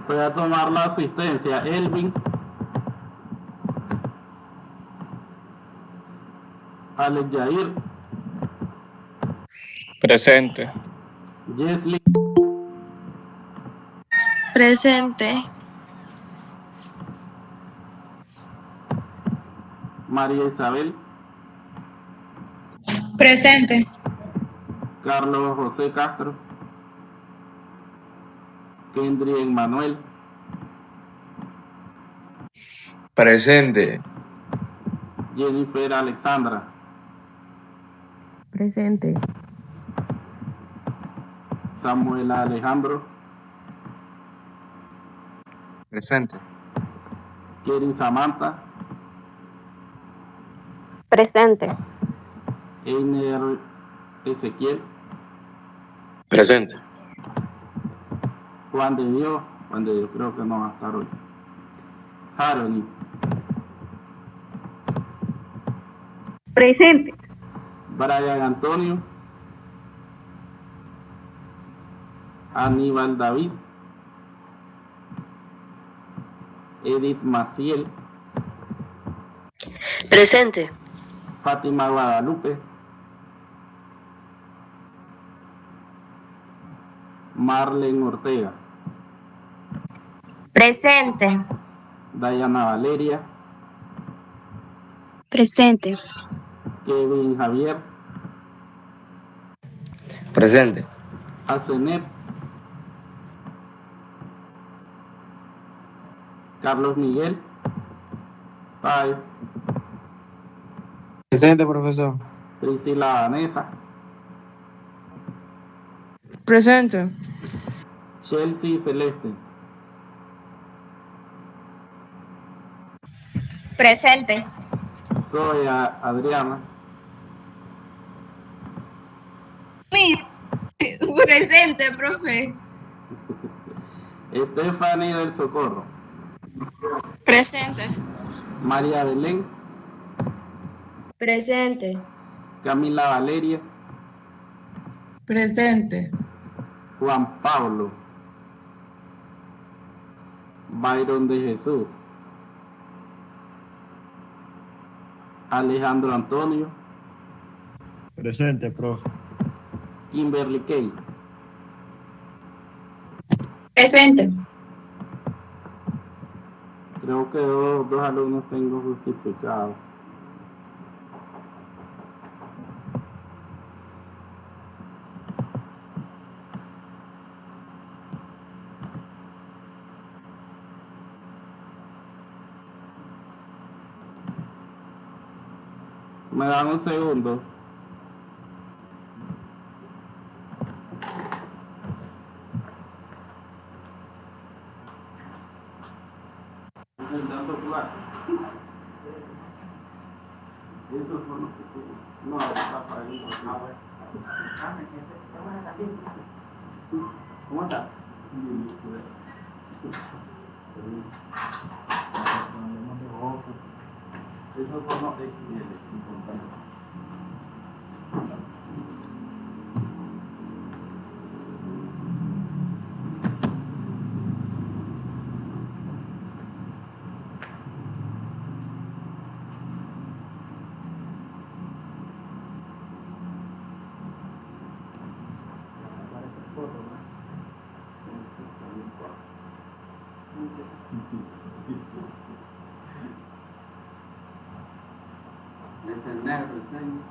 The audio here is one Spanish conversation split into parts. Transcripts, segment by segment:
Voy a tomar la asistencia. Elvin. Alex Jair. Presente. Jesly. Presente. María Isabel. Presente. Carlos José Castro. Kendry Emmanuel. Presente. Jennifer Alexandra. Presente. Samuel Alejandro. Presente. Kerin Samantha. Presente. Einer Ezequiel. Presente. Juan de Dios creo que no va a estar hoy. Harony. Presente. Brian Antonio. Aníbal David. Edith Maciel. Presente. Fátima Guadalupe. Marlene Ortega. Presente. Dayana Valeria. Presente. Kevin Javier. Presente. Asenet. Carlos Miguel Páez. Presente, profesor. Priscila Vanessa. Presente. Chelsea Celeste. Presente. Zoe Adriana. Presente, profe. Stephanie del Socorro. Presente. María Belén. Presente. Camila Valeria. Presente. Juan Pablo. Byron de Jesús. Alejandro Antonio. Presente, profe. Kimberly Kay. Presente. Creo que dos alumnos tengo justificados. Me dan un segundo. No, está para ahí. ¿Cómo está? Esos son los XL. Es el negro, el señor.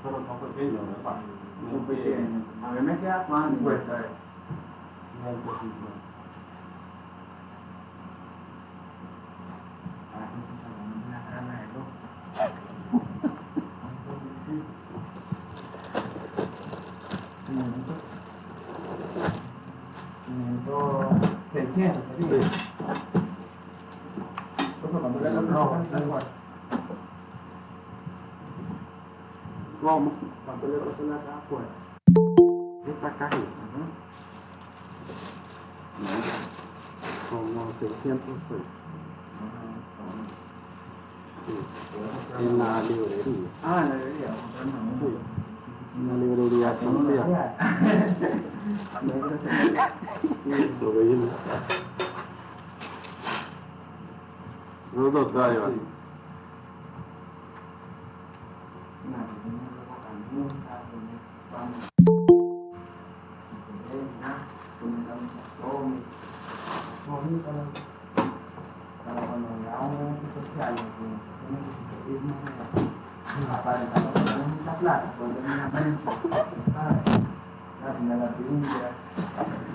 Pero son pequeños, ¿verdad? Son pequeños. A mí me queda cuánto cuesta eso. 150. Sí. ¿Cómo? ¿Cuánto le costó la caja afuera? Esta cajita, ¿no? Como 600 pesos. Sí. En la librería. Ah, en la librería. Sí. En la librería Santiago. Los dos todavía.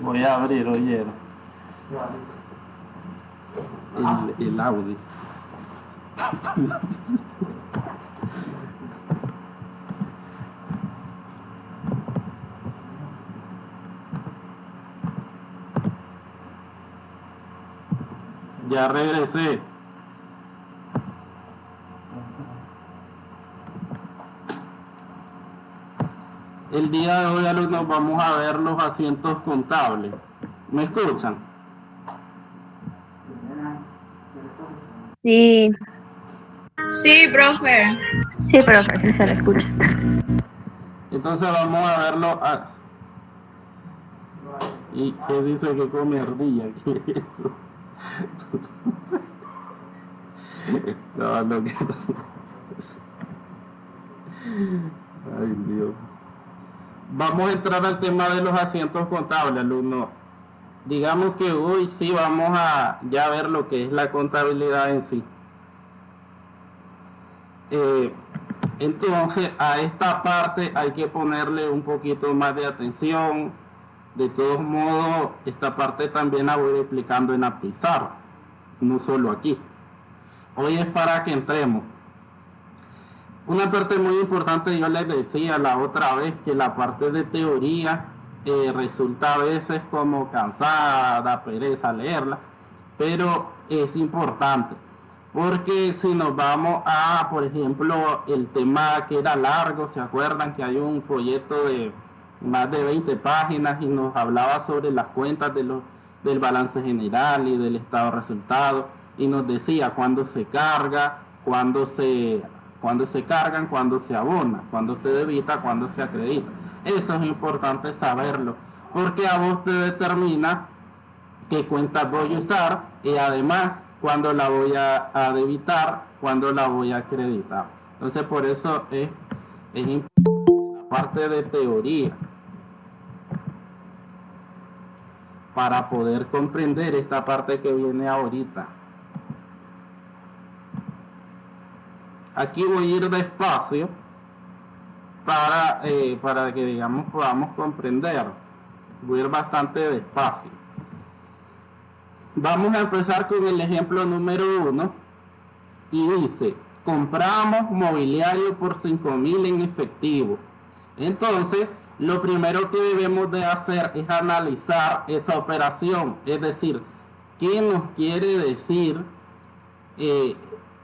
Voy a abrir, oye, el Audi. Ya regresé. El día de hoy, alumnos, vamos a ver los asientos contables. ¿Me escuchan? Sí. Sí, profe. Sí, profe, sí se le escucha. Entonces vamos a verlo. ¿Y qué dice que come ardilla? ¿Qué es eso? Chaval, lo que... Ay, Dios. Vamos a entrar al tema de los asientos contables, alumnos. Digamos que hoy sí vamos a ya ver lo que es la contabilidad en sí. Entonces, a esta parte hay que ponerle un poquito más de atención. De todos modos, esta parte también la voy explicando en la pizarra, no solo aquí. Hoy es para que entremos. Una parte muy importante, yo les decía la otra vez, que la parte de teoría resulta a veces como cansada, da pereza leerla, pero es importante. Porque si nos vamos a, por ejemplo, el tema que era largo, ¿se acuerdan que hay un folleto de más de 20 páginas y nos hablaba sobre las cuentas del balance general y del estado de resultados? Y nos decía cuándo se carga, cuándo se cargan, cuándo se abona, cuándo se debita, cuándo se acredita. Eso es importante saberlo, porque a vos te determina qué cuentas voy a usar y además cuándo la voy a debitar, cuándo la voy a acreditar. Entonces por eso es importante la parte de teoría para poder comprender esta parte que viene ahorita. Aquí voy a ir despacio para que, digamos, podamos comprender. Voy a ir bastante despacio. Vamos a empezar con el ejemplo número 1 y dice: compramos mobiliario por 5.000 en efectivo. Entonces, lo primero que debemos de hacer es analizar esa operación, es decir, ¿qué nos quiere decir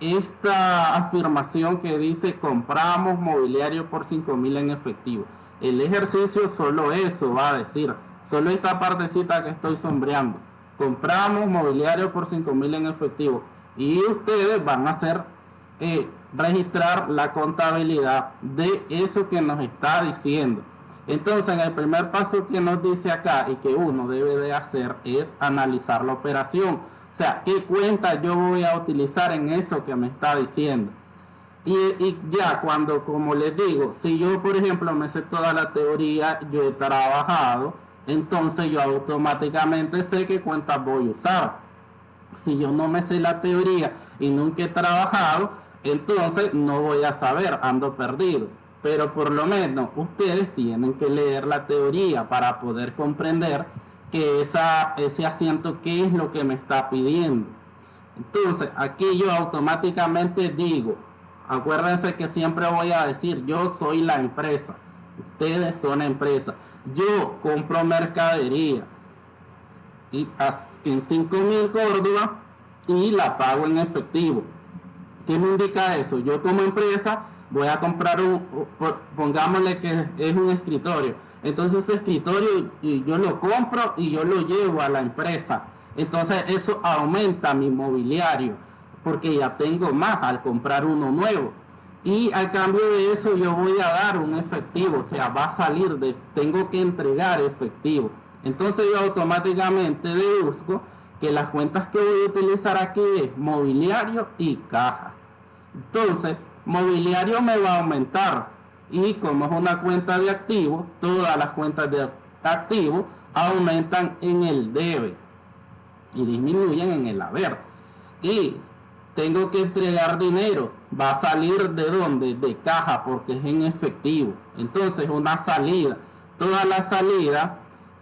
esta afirmación que dice compramos mobiliario por 5.000 en efectivo? El ejercicio solo eso va a decir, solo esta partecita que estoy sombreando: compramos mobiliario por 5.000 en efectivo, y ustedes van a hacer registrar la contabilidad de eso que nos está diciendo. Entonces, en el primer paso que nos dice acá y que uno debe de hacer es analizar la operación. O sea, ¿qué cuenta yo voy a utilizar en eso que me está diciendo? Y ya cuando, como les digo, si yo, por ejemplo, me sé toda la teoría, yo he trabajado, entonces yo automáticamente sé qué cuentas voy a usar. Si yo no me sé la teoría y nunca he trabajado, entonces no voy a saber, ando perdido. Pero por lo menos ustedes tienen que leer la teoría para poder comprender que ese asiento, qué es lo que me está pidiendo. Entonces, aquí yo automáticamente digo, acuérdense que siempre voy a decir, yo soy la empresa, ustedes son la empresa. Yo compro mercadería y en 5.000 Córdoba y la pago en efectivo. ¿Qué me indica eso? Yo como empresa voy a comprar pongámosle que es un escritorio. Entonces ese escritorio yo lo compro y yo lo llevo a la empresa. Entonces eso aumenta mi mobiliario porque ya tengo más al comprar uno nuevo. y a cambio de eso yo voy a dar un efectivo, o sea, va a salir tengo que entregar efectivo. Entonces yo automáticamente deduzco que las cuentas que voy a utilizar aquí es mobiliario y caja. Entonces, mobiliario me va a aumentar, y como es una cuenta de activo, todas las cuentas de activo aumentan en el debe y disminuyen en el haber. Y tengo que entregar dinero, va a salir ¿de dónde? De caja, porque es en efectivo. Entonces una salida, todas las salidas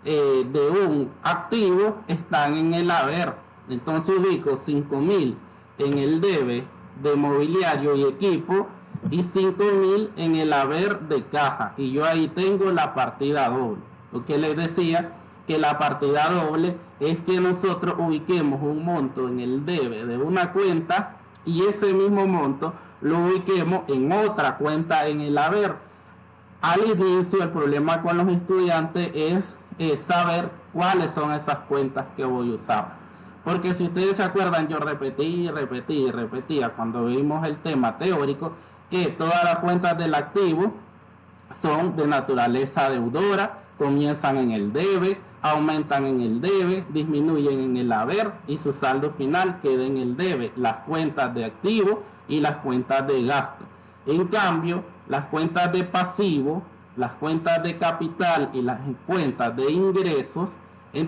de un activo están en el haber. Entonces ubico 5.000 en el debe de mobiliario y equipo y 5.000 en el haber de caja, y yo ahí tengo la partida doble. Lo que les decía, que la partida doble es que nosotros ubiquemos un monto en el debe de una cuenta y ese mismo monto lo ubiquemos en otra cuenta en el haber. Al inicio el problema con los estudiantes es saber cuáles son esas cuentas que voy a usar, porque si ustedes se acuerdan, yo repetía cuando vimos el tema teórico que todas las cuentas del activo son de naturaleza deudora, comienzan en el debe, aumentan en el debe, disminuyen en el haber y su saldo final queda en el debe, las cuentas de activo y las cuentas de gasto. En cambio, las cuentas de pasivo, las cuentas de capital y las cuentas de ingresos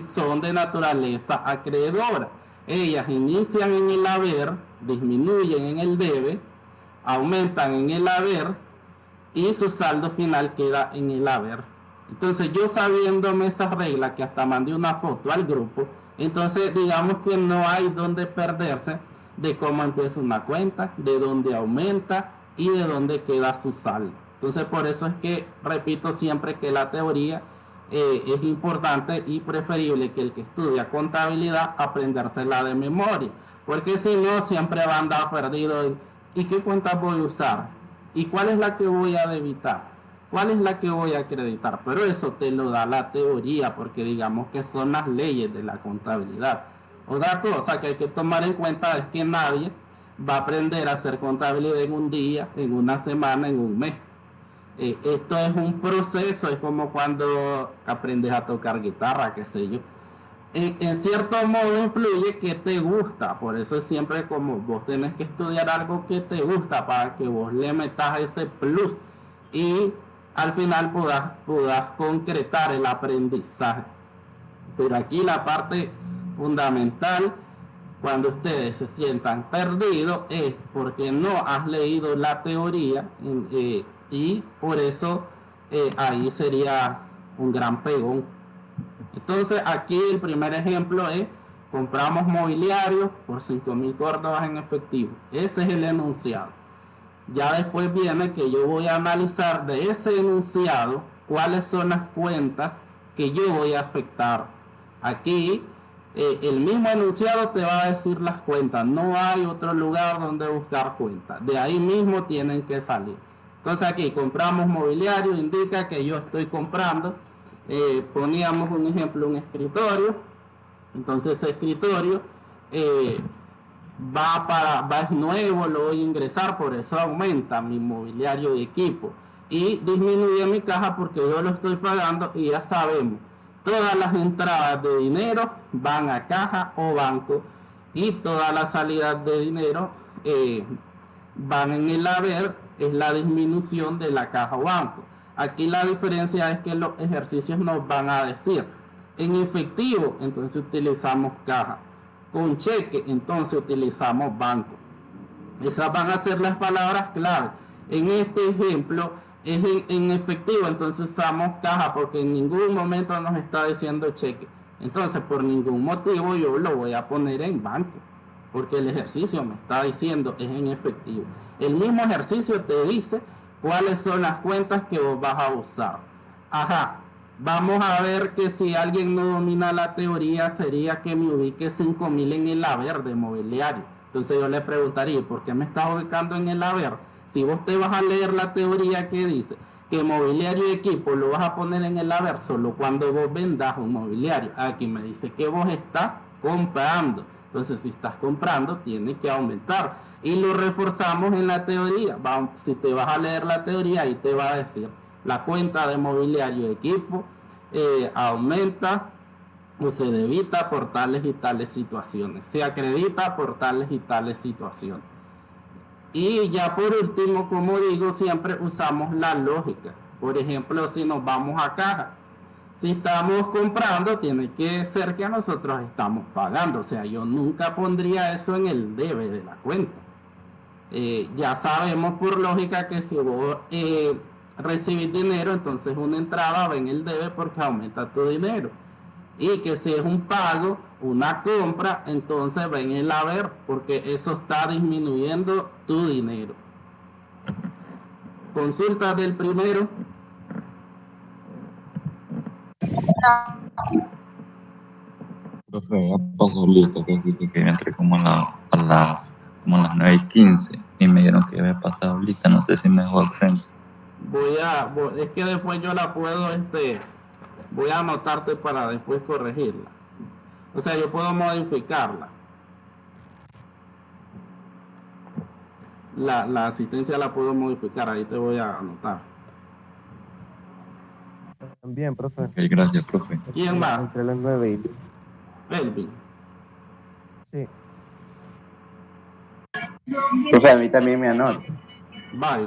son de naturaleza acreedora. Ellas inician en el haber, disminuyen en el debe, aumentan en el haber y su saldo final queda en el haber. Entonces yo sabiéndome esas reglas, que hasta mandé una foto al grupo, entonces digamos que no hay donde perderse de cómo empieza una cuenta, de dónde aumenta y de dónde queda su saldo. Entonces por eso es que repito siempre que la teoría es importante y preferible que el que estudia contabilidad aprendérsela de memoria, porque si no siempre va a andar perdido en ¿y qué cuentas voy a usar? ¿Y cuál es la que voy a debitar? ¿Cuál es la que voy a acreditar? Pero eso te lo da la teoría, porque digamos que son las leyes de la contabilidad. Otra cosa que hay que tomar en cuenta es que nadie va a aprender a hacer contabilidad en un día, en una semana, en un mes. Esto es un proceso, es como cuando aprendes a tocar guitarra, qué sé yo. En cierto modo influye que te gusta, por eso es siempre como vos tenés que estudiar algo que te gusta para que vos le metas ese plus y al final puedas concretar el aprendizaje. Pero aquí la parte fundamental, cuando ustedes se sientan perdidos, es porque no has leído la teoría y por eso ahí sería un gran pegón. Entonces aquí el primer ejemplo es: compramos mobiliario por 5.000 córdobas en efectivo. Ese es el enunciado. Ya después viene que yo voy a analizar de ese enunciado cuáles son las cuentas que yo voy a afectar. Aquí el mismo enunciado te va a decir las cuentas, no hay otro lugar donde buscar cuentas, de ahí mismo tienen que salir. Entonces aquí compramos mobiliario, indica que yo estoy comprando, poníamos un ejemplo, un escritorio. Entonces ese escritorio es nuevo, lo voy a ingresar, por eso aumenta mi mobiliario de equipo y disminuye mi caja porque yo lo estoy pagando, y ya sabemos, todas las entradas de dinero van a caja o banco y todas las salidas de dinero van en el haber, es la disminución de la caja o banco. Aquí la diferencia es que los ejercicios nos van a decir en efectivo, entonces utilizamos caja, con cheque entonces utilizamos banco. Esas van a ser las palabras clave. En este ejemplo es en efectivo, entonces usamos caja porque en ningún momento nos está diciendo cheque. Entonces por ningún motivo yo lo voy a poner en banco, porque el ejercicio me está diciendo es en efectivo. El mismo ejercicio te dice cuáles son las cuentas que vos vas a usar. Ajá, vamos a ver que si alguien no domina la teoría, sería que me ubique 5.000 en el haber de mobiliario. Entonces yo le preguntaría, ¿por qué me estás ubicando en el haber? Si vos te vas a leer la teoría que dice que mobiliario y equipo lo vas a poner en el haber solo cuando vos vendas un mobiliario. Aquí me dice que vos estás comprando. Entonces, si estás comprando, tiene que aumentar. Y lo reforzamos en la teoría. Si te vas a leer la teoría, ahí te va a decir, la cuenta de mobiliario de equipo aumenta o se debita por tales y tales situaciones. Se acredita por tales y tales situaciones. Y ya por último, como digo, siempre usamos la lógica. Por ejemplo, si nos vamos a caja, si estamos comprando, tiene que ser que nosotros estamos pagando. O sea, yo nunca pondría eso en el debe de la cuenta. Ya sabemos por lógica que si vos recibís dinero, entonces una entrada va en el debe porque aumenta tu dinero. Y que si es un pago, una compra, entonces va en el haber porque eso está disminuyendo tu dinero. Consulta del primero. Profe, ya pasó listo, que dije que entré como a las 9:15 y me dijeron que había pasado lista, no sé si me dejó ausente. Es que después yo la puedo, voy a anotarte para después corregirla. O sea, yo puedo modificarla. La asistencia la puedo modificar, ahí te voy a anotar. También, profe. Ok, gracias, profe. ¿Quién más? Entre las 9 y... Elvin. Sí. Profe, a mí también me anota.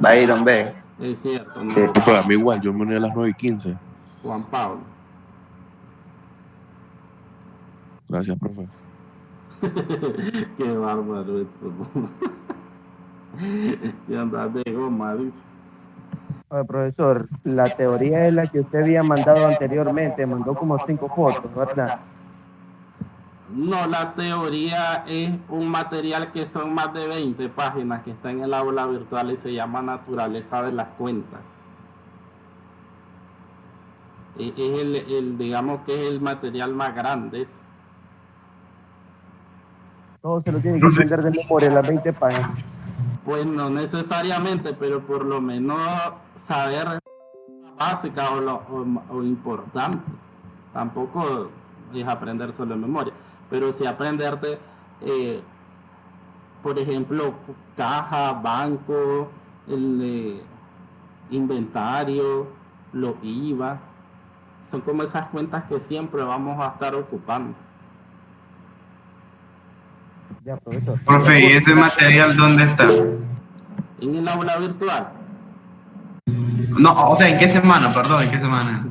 Byron B. Es cierto, ¿no? Sí. Profe, a mí igual, yo me uní a las 9:15. Juan Pablo. Gracias, profe. Qué bárbaro esto. Y andas de goma, dice. Oye, profesor, la teoría es la que usted había mandado anteriormente, mandó como 5 fotos, ¿verdad? No, la teoría es un material que son más de 20 páginas que está en el aula virtual y se llama Naturaleza de las Cuentas. Es digamos que es el material más grande. Todo se lo tiene que aprender de memoria, las 20 páginas. Pues no necesariamente, pero por lo menos saber básica o importante. Tampoco es aprender solo en memoria, pero sí aprenderte, por ejemplo, caja, banco, el inventario, los IVA. Son como esas cuentas que siempre vamos a estar ocupando. Ya, profesor. Profe, ¿y este material dónde está? En el aula virtual. No, o sea, ¿en qué semana? Perdón, ¿en qué semana?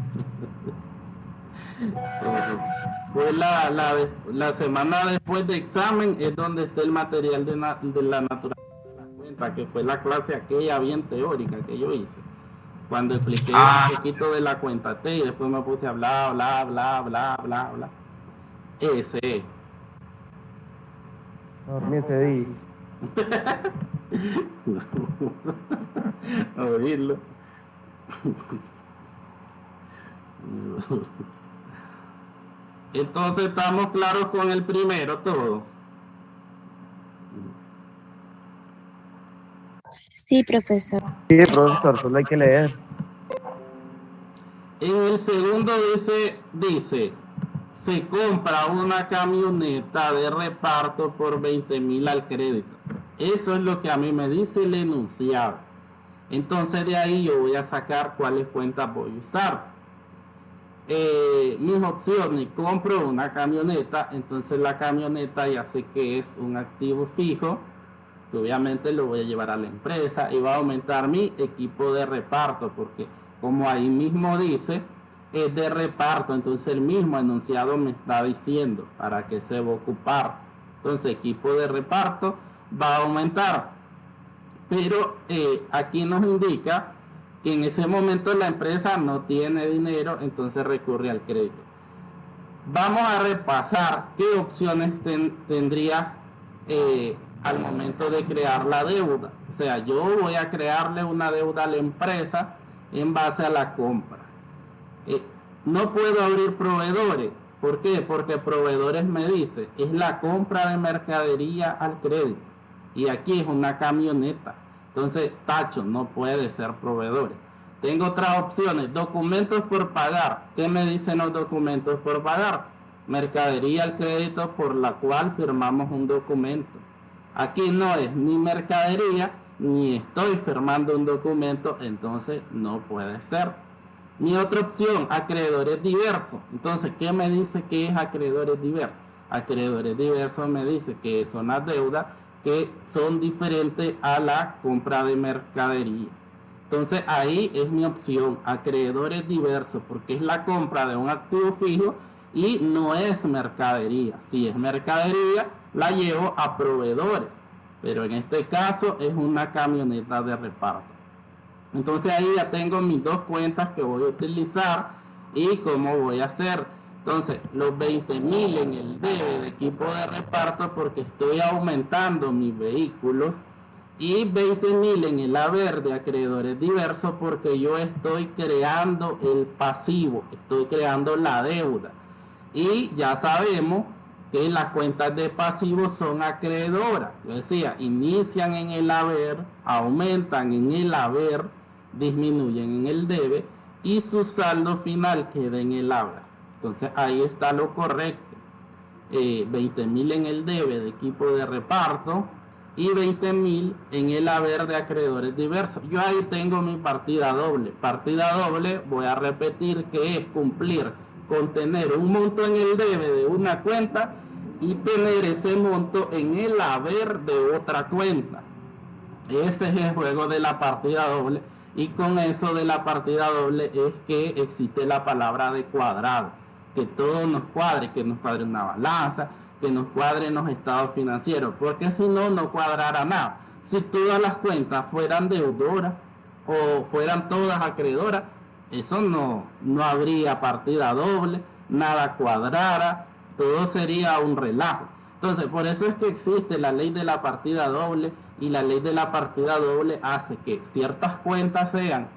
Fue la semana después de examen es donde está el material de la naturaleza de la cuenta, que fue la clase aquella bien teórica que yo hice. Cuando expliqué un poquito de la cuenta T y después me puse a bla, bla, bla, bla, bla, bla. Ese es. Dormí ese día. A oírlo. Entonces estamos claros con el primero todos. Sí, profesor. Sí, profesor, solo hay que leer. En el segundo dice, se compra una camioneta de reparto por 20.000 al crédito. Eso es lo que a mí me dice el enunciado. Entonces de ahí yo voy a sacar cuáles cuentas voy a usar. Mis opciones, compro una camioneta, entonces la camioneta ya sé que es un activo fijo, que obviamente lo voy a llevar a la empresa y va a aumentar mi equipo de reparto, porque como ahí mismo dice, es de reparto, entonces el mismo enunciado me está diciendo para qué se va a ocupar. Entonces equipo de reparto va a aumentar, pero aquí nos indica que en ese momento la empresa no tiene dinero, entonces recurre al crédito. Vamos a repasar qué opciones tendría al momento de crear la deuda. O sea, yo voy a crearle una deuda a la empresa en base a la compra. No puedo abrir proveedores. ¿Por qué? Porque proveedores me dice, es la compra de mercadería al crédito. Y aquí es una camioneta. Entonces, tacho, no puede ser proveedores. Tengo otras opciones. Documentos por pagar. ¿Qué me dicen los documentos por pagar? mercadería al crédito por la cual firmamos un documento. Aquí no es ni mercadería, ni estoy firmando un documento, entonces no puede ser. Mi otra opción, acreedores diversos. Entonces, ¿qué me dice que es acreedores diversos? Acreedores diversos me dice que son las deudas que son diferentes a la compra de mercadería. Entonces ahí es mi opción, acreedores diversos, porque es la compra de un activo fijo y no es mercadería. Si es mercadería, la llevo a proveedores, pero en este caso es una camioneta de reparto. Entonces ahí ya tengo mis dos cuentas que voy a utilizar y cómo voy a hacer. Entonces, los 20.000 en el debe de equipo de reparto porque estoy aumentando mis vehículos y 20.000 en el haber de acreedores diversos porque yo estoy creando el pasivo, estoy creando la deuda. Y ya sabemos que las cuentas de pasivos son acreedoras. Yo decía, inician en el haber, aumentan en el haber, disminuyen en el debe y su saldo final queda en el haber. Entonces ahí está lo correcto. 20.000 en el debe de equipo de reparto y 20.000 en el haber de acreedores diversos. Yo ahí tengo mi partida doble. Partida doble, voy a repetir que es cumplir con tener un monto en el debe de una cuenta y tener ese monto en el haber de otra cuenta. Ese es el juego de la partida doble. Y con eso de la partida doble es que existe la palabra de cuadrado. Que todo nos cuadre, que nos cuadre una balanza, que nos cuadren los estados financieros, porque si no, no cuadrará nada. Si todas las cuentas fueran deudoras o fueran todas acreedoras, eso no habría partida doble, nada cuadrara, todo sería un relajo. Entonces, por eso es que existe la ley de la partida doble, y la ley de la partida doble hace que ciertas cuentas sean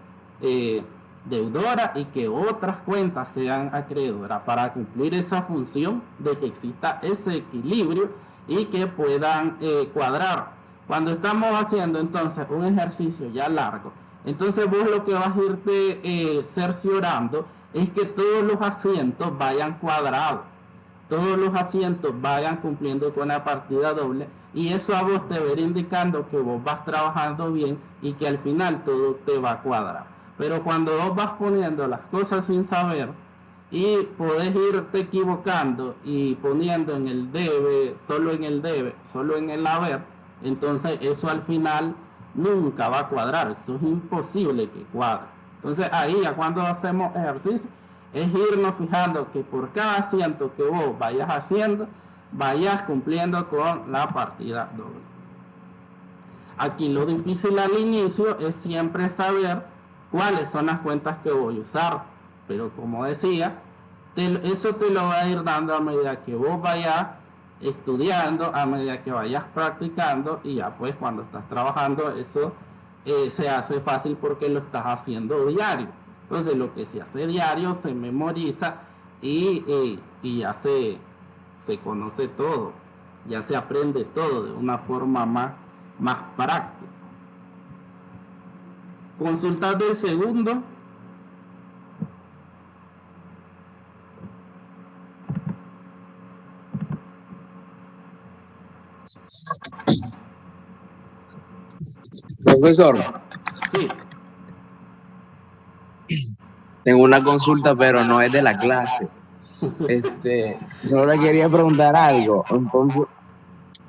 deudoras y que otras cuentas sean acreedoras para cumplir esa función de que exista ese equilibrio y que puedan cuadrar. Cuando estamos haciendo entonces un ejercicio ya largo, entonces vos lo que vas a irte cerciorando es que todos los asientos vayan cuadrados, todos los asientos vayan cumpliendo con la partida doble, y eso a vos te va a ir indicando que vos vas trabajando bien y que al final todo te va a cuadrar. Pero cuando vos vas poniendo las cosas sin saber y podés irte equivocando y poniendo en el debe, solo en el haber, entonces eso al final nunca va a cuadrar, eso es imposible que cuadre. Entonces ahí ya cuando hacemos ejercicio es irnos fijando que por cada asiento que vos vayas haciendo, vayas cumpliendo con la partida doble. Aquí lo difícil al inicio es siempre saber cuáles son las cuentas que voy a usar, pero como decía, eso te lo va a ir dando a medida que vos vayas estudiando, a medida que vayas practicando, y ya pues cuando estás trabajando eso se hace fácil porque lo estás haciendo diario. Entonces lo que se hace diario se memoriza y ya se conoce todo, ya se aprende todo de una forma más práctica. Consultar del segundo. Profesor. Sí. Tengo una consulta, pero no es de la clase. Solo le quería preguntar algo. Entonces,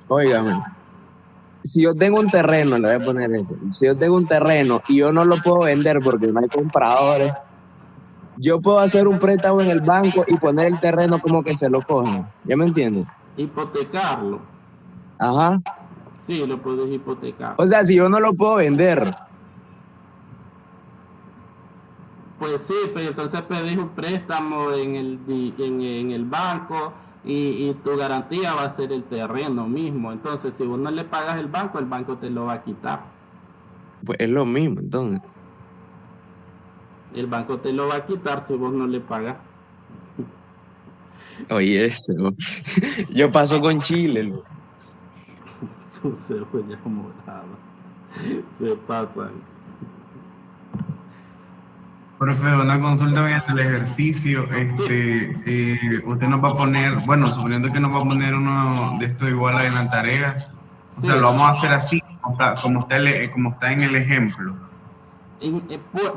óigame, si yo tengo un terreno, le voy a poner esto, si yo tengo un terreno y yo no lo puedo vender porque no hay compradores, yo puedo hacer un préstamo en el banco y poner el terreno como que se lo cogen. ¿Ya me entienden? Hipotecarlo. Ajá. Sí, lo puedes hipotecar. O sea, si yo no lo puedo vender. Pues sí, pero entonces pedís un préstamo en el banco y tu garantía va a ser el terreno mismo. Entonces, si vos no le pagas el banco te lo va a quitar. Pues es lo mismo, entonces. El banco te lo va a quitar si vos no le pagas. Oye, eso. Yo paso con Chile. Se fue ya morado. Se pasan. Profe, una consulta mediante el ejercicio. Usted nos va a poner, bueno, suponiendo que nos va a poner uno de estos igual en la tarea, o sea, Sí. lo vamos a hacer así, como está en el ejemplo.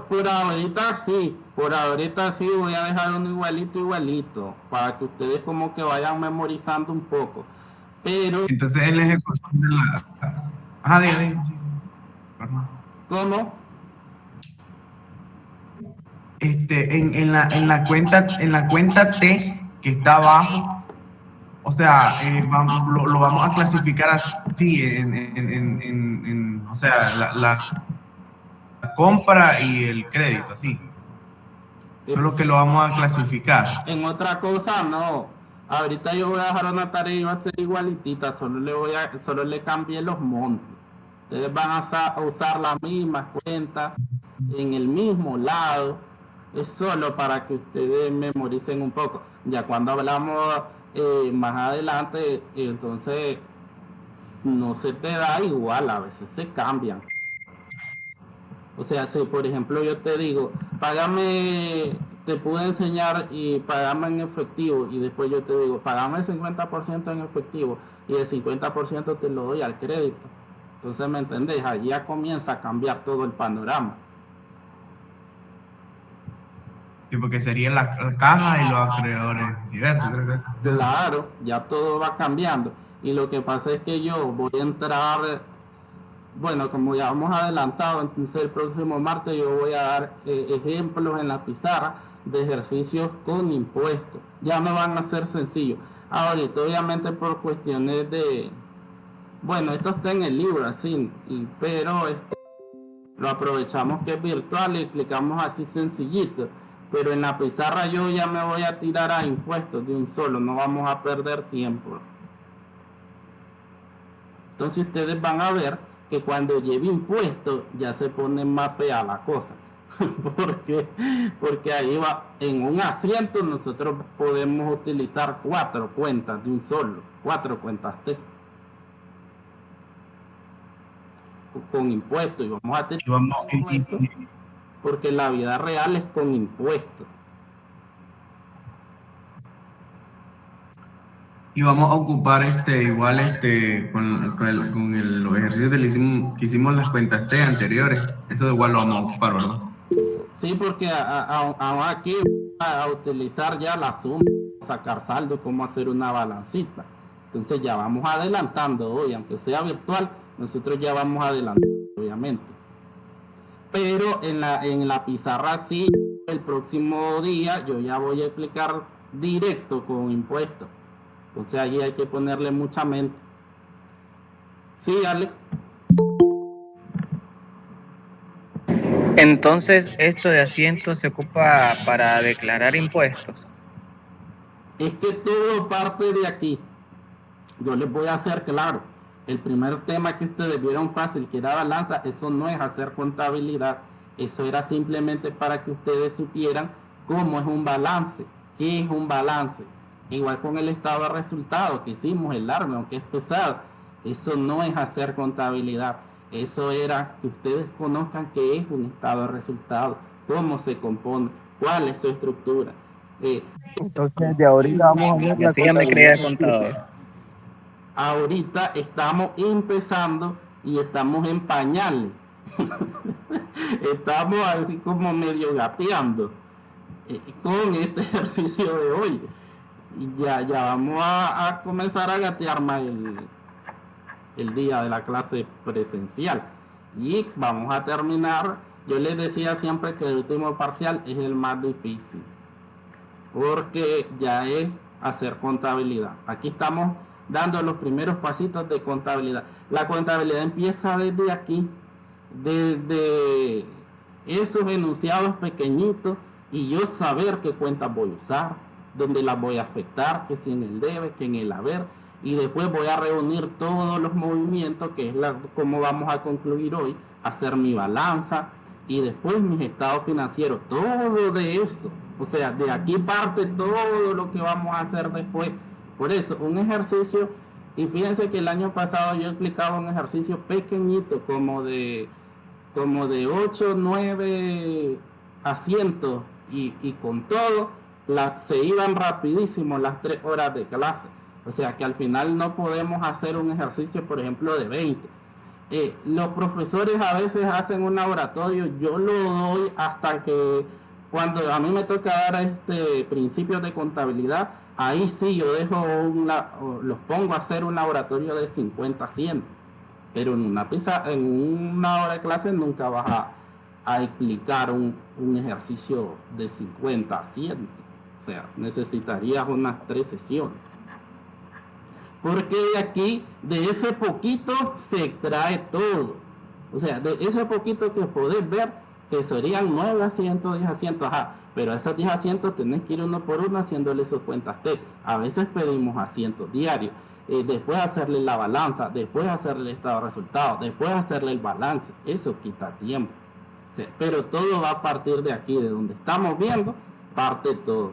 Por ahorita sí voy a dejar uno igualito, para que ustedes como que vayan memorizando un poco. Pero, Entonces, en la ejecución de la... Ah, de... Perdón. ¿cómo? En la cuenta T que está abajo, o sea, lo vamos a clasificar así, o sea, la compra y el crédito, así. Eso es lo que lo vamos a clasificar. En otra cosa, no. Ahorita yo voy a dejar una tarea y va a ser igualitita, solo le cambié los montos. Ustedes van a usar la misma cuenta en el mismo lado. Es solo para que ustedes memoricen un poco. Ya cuando hablamos más adelante, entonces no se te da igual, a veces se cambian. O sea, si por ejemplo yo te digo, págame, te pude enseñar y págame en efectivo, y después yo te digo, págame el 50% en efectivo y el 50% te lo doy al crédito. Entonces, ¿me entendés? Allí ya comienza a cambiar todo el panorama. Sí, porque serían las cajas y los acreedores diversos. Claro, ya todo va cambiando. Y lo que pasa es que yo voy a entrar, bueno, como ya hemos adelantado, entonces el próximo martes yo voy a dar ejemplos en la pizarra de ejercicios con impuestos. Ya me van a ser sencillos. Ahorita, obviamente, por cuestiones de, bueno, esto está en el libro, así, pero lo aprovechamos que es virtual y explicamos así sencillito. Pero en la pizarra yo ya me voy a tirar a impuestos de un solo, no vamos a perder tiempo. Entonces ustedes van a ver que cuando lleve impuestos ya se pone más fea la cosa. Porque ahí va, en un asiento nosotros podemos utilizar 4 cuentas de un solo, 4 cuentas T. Con impuestos, y vamos a tener impuestos porque la vida real es con impuestos. Y vamos a ocupar igual con los ejercicios que hicimos las cuentas T anteriores. Eso igual lo vamos a ocupar, ¿verdad? Sí, porque aquí a utilizar ya la suma, sacar saldo, cómo hacer una balancita. Entonces ya vamos adelantando hoy, aunque sea virtual, nosotros ya vamos adelantando, obviamente. Pero en la pizarra sí, el próximo día yo ya voy a explicar directo con impuestos. Entonces allí hay que ponerle mucha mente. Sí, Ale. Entonces, esto de asiento se ocupa para declarar impuestos. Es que todo parte de aquí. Yo les voy a hacer claro. El primer tema que ustedes vieron fácil, que era balanza, eso no es hacer contabilidad. Eso era simplemente para que ustedes supieran cómo es un balance, qué es un balance. Igual con el estado de resultados que hicimos, el largo, aunque es pesado. Eso no es hacer contabilidad. Eso era que ustedes conozcan qué es un estado de resultados, cómo se compone, cuál es su estructura. Entonces, de ahorita vamos a ver Y así ya me creía contador. Ahorita estamos empezando y estamos en pañales. Estamos así como medio gateando con este ejercicio de hoy. Y ya vamos a comenzar a gatear más el día de la clase presencial. Y vamos a terminar. Yo les decía siempre que el último parcial es el más difícil, porque ya es hacer contabilidad. Aquí estamos dando los primeros pasitos de contabilidad. La contabilidad empieza desde aquí, desde esos enunciados pequeñitos, y yo saber qué cuentas voy a usar, dónde las voy a afectar, que si en el debe, que en el haber, y después voy a reunir todos los movimientos, que es como vamos a concluir hoy, hacer mi balanza, y después mis estados financieros, todo de eso. O sea, de aquí parte todo lo que vamos a hacer después. Por eso, un ejercicio, y fíjense que el año pasado yo explicaba un ejercicio pequeñito, como de 8, 9 asientos y con todo, se iban rapidísimo las 3 horas de clase. O sea que al final no podemos hacer un ejercicio, por ejemplo, de 20. Los profesores a veces hacen un laboratorio, yo lo doy hasta que cuando a mí me toca dar principios de contabilidad, ahí sí yo los pongo a hacer un laboratorio de 50 asientos. Pero en una hora de clase nunca vas a explicar un ejercicio de 50 asientos. O sea, necesitarías unas 3 sesiones. Porque de aquí, de ese poquito, se extrae todo. O sea, de ese poquito que podés ver, que serían 9 asientos, 10 asientos, pero esos 10 asientos tenés que ir uno por uno haciéndole sus cuentas T. A veces pedimos asientos diarios. Después hacerle la balanza, después hacerle el estado de resultados, después hacerle el balance. Eso quita tiempo. O sea, pero todo va a partir de aquí, de donde estamos viendo, parte todo.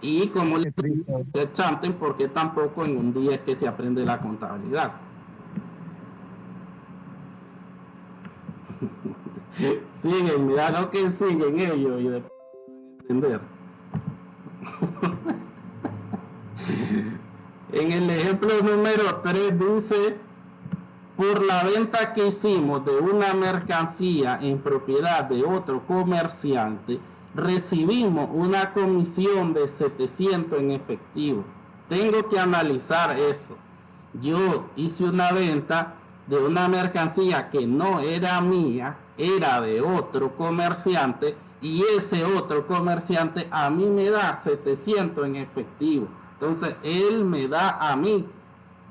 Y como les se chanten, porque tampoco en un día es que se aprende la contabilidad. Siguen, mira lo que siguen ellos y después entender. En el ejemplo número 3 dice: por la venta que hicimos de una mercancía en propiedad de otro comerciante, recibimos una comisión de 700 en efectivo. Tengo que analizar eso. Yo hice una venta de una mercancía que no era mía, era de otro comerciante, y ese otro comerciante a mí me da 700 en efectivo. Entonces él me da a mí,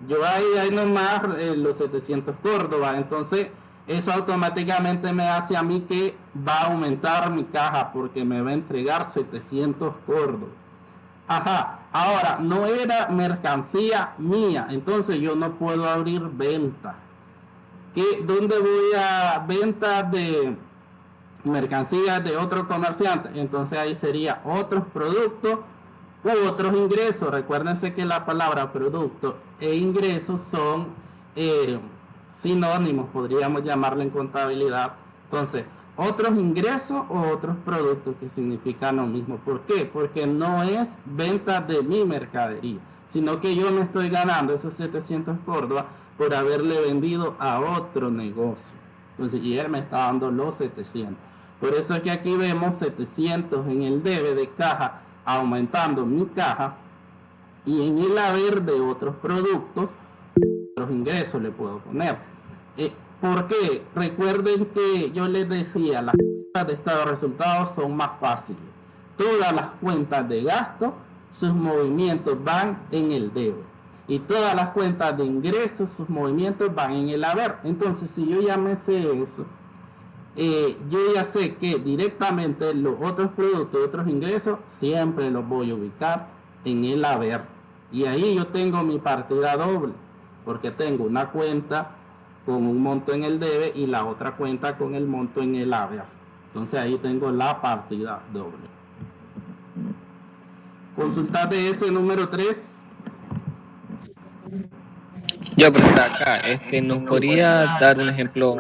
yo ahí nomás los 700 Córdoba. Entonces eso automáticamente me hace a mí que va a aumentar mi caja porque me va a entregar 700 Córdoba. Ahora no era mercancía mía, entonces yo no puedo abrir venta. ¿Dónde voy a venta de mercancías de otro comerciante? Entonces ahí sería otros productos u otros ingresos. Recuérdense que la palabra producto e ingresos son sinónimos, podríamos llamarlo en contabilidad. Entonces, otros ingresos o otros productos, que significan lo mismo. ¿Por qué? Porque no es venta de mi mercadería, sino que yo me estoy ganando esos 700 Córdoba por haberle vendido a otro negocio. Entonces, y él me está dando los 700. Por eso es que aquí vemos 700 en el debe de caja, aumentando mi caja, y en el haber de otros productos, otros ingresos le puedo poner. ¿Por qué? Recuerden que yo les decía, las cuentas de estado de resultados son más fáciles. Todas las cuentas de gasto, sus movimientos van en el debe. Y todas las cuentas de ingresos, sus movimientos van en el haber. Entonces, si yo ya me sé eso, yo ya sé que directamente los otros productos, otros ingresos, siempre los voy a ubicar en el haber. Y ahí yo tengo mi partida doble, porque tengo una cuenta con un monto en el debe y la otra cuenta con el monto en el haber. Entonces ahí tengo la partida doble. Consulta de ese número 3. Yo pregunto acá, ¿nos podría dar un ejemplo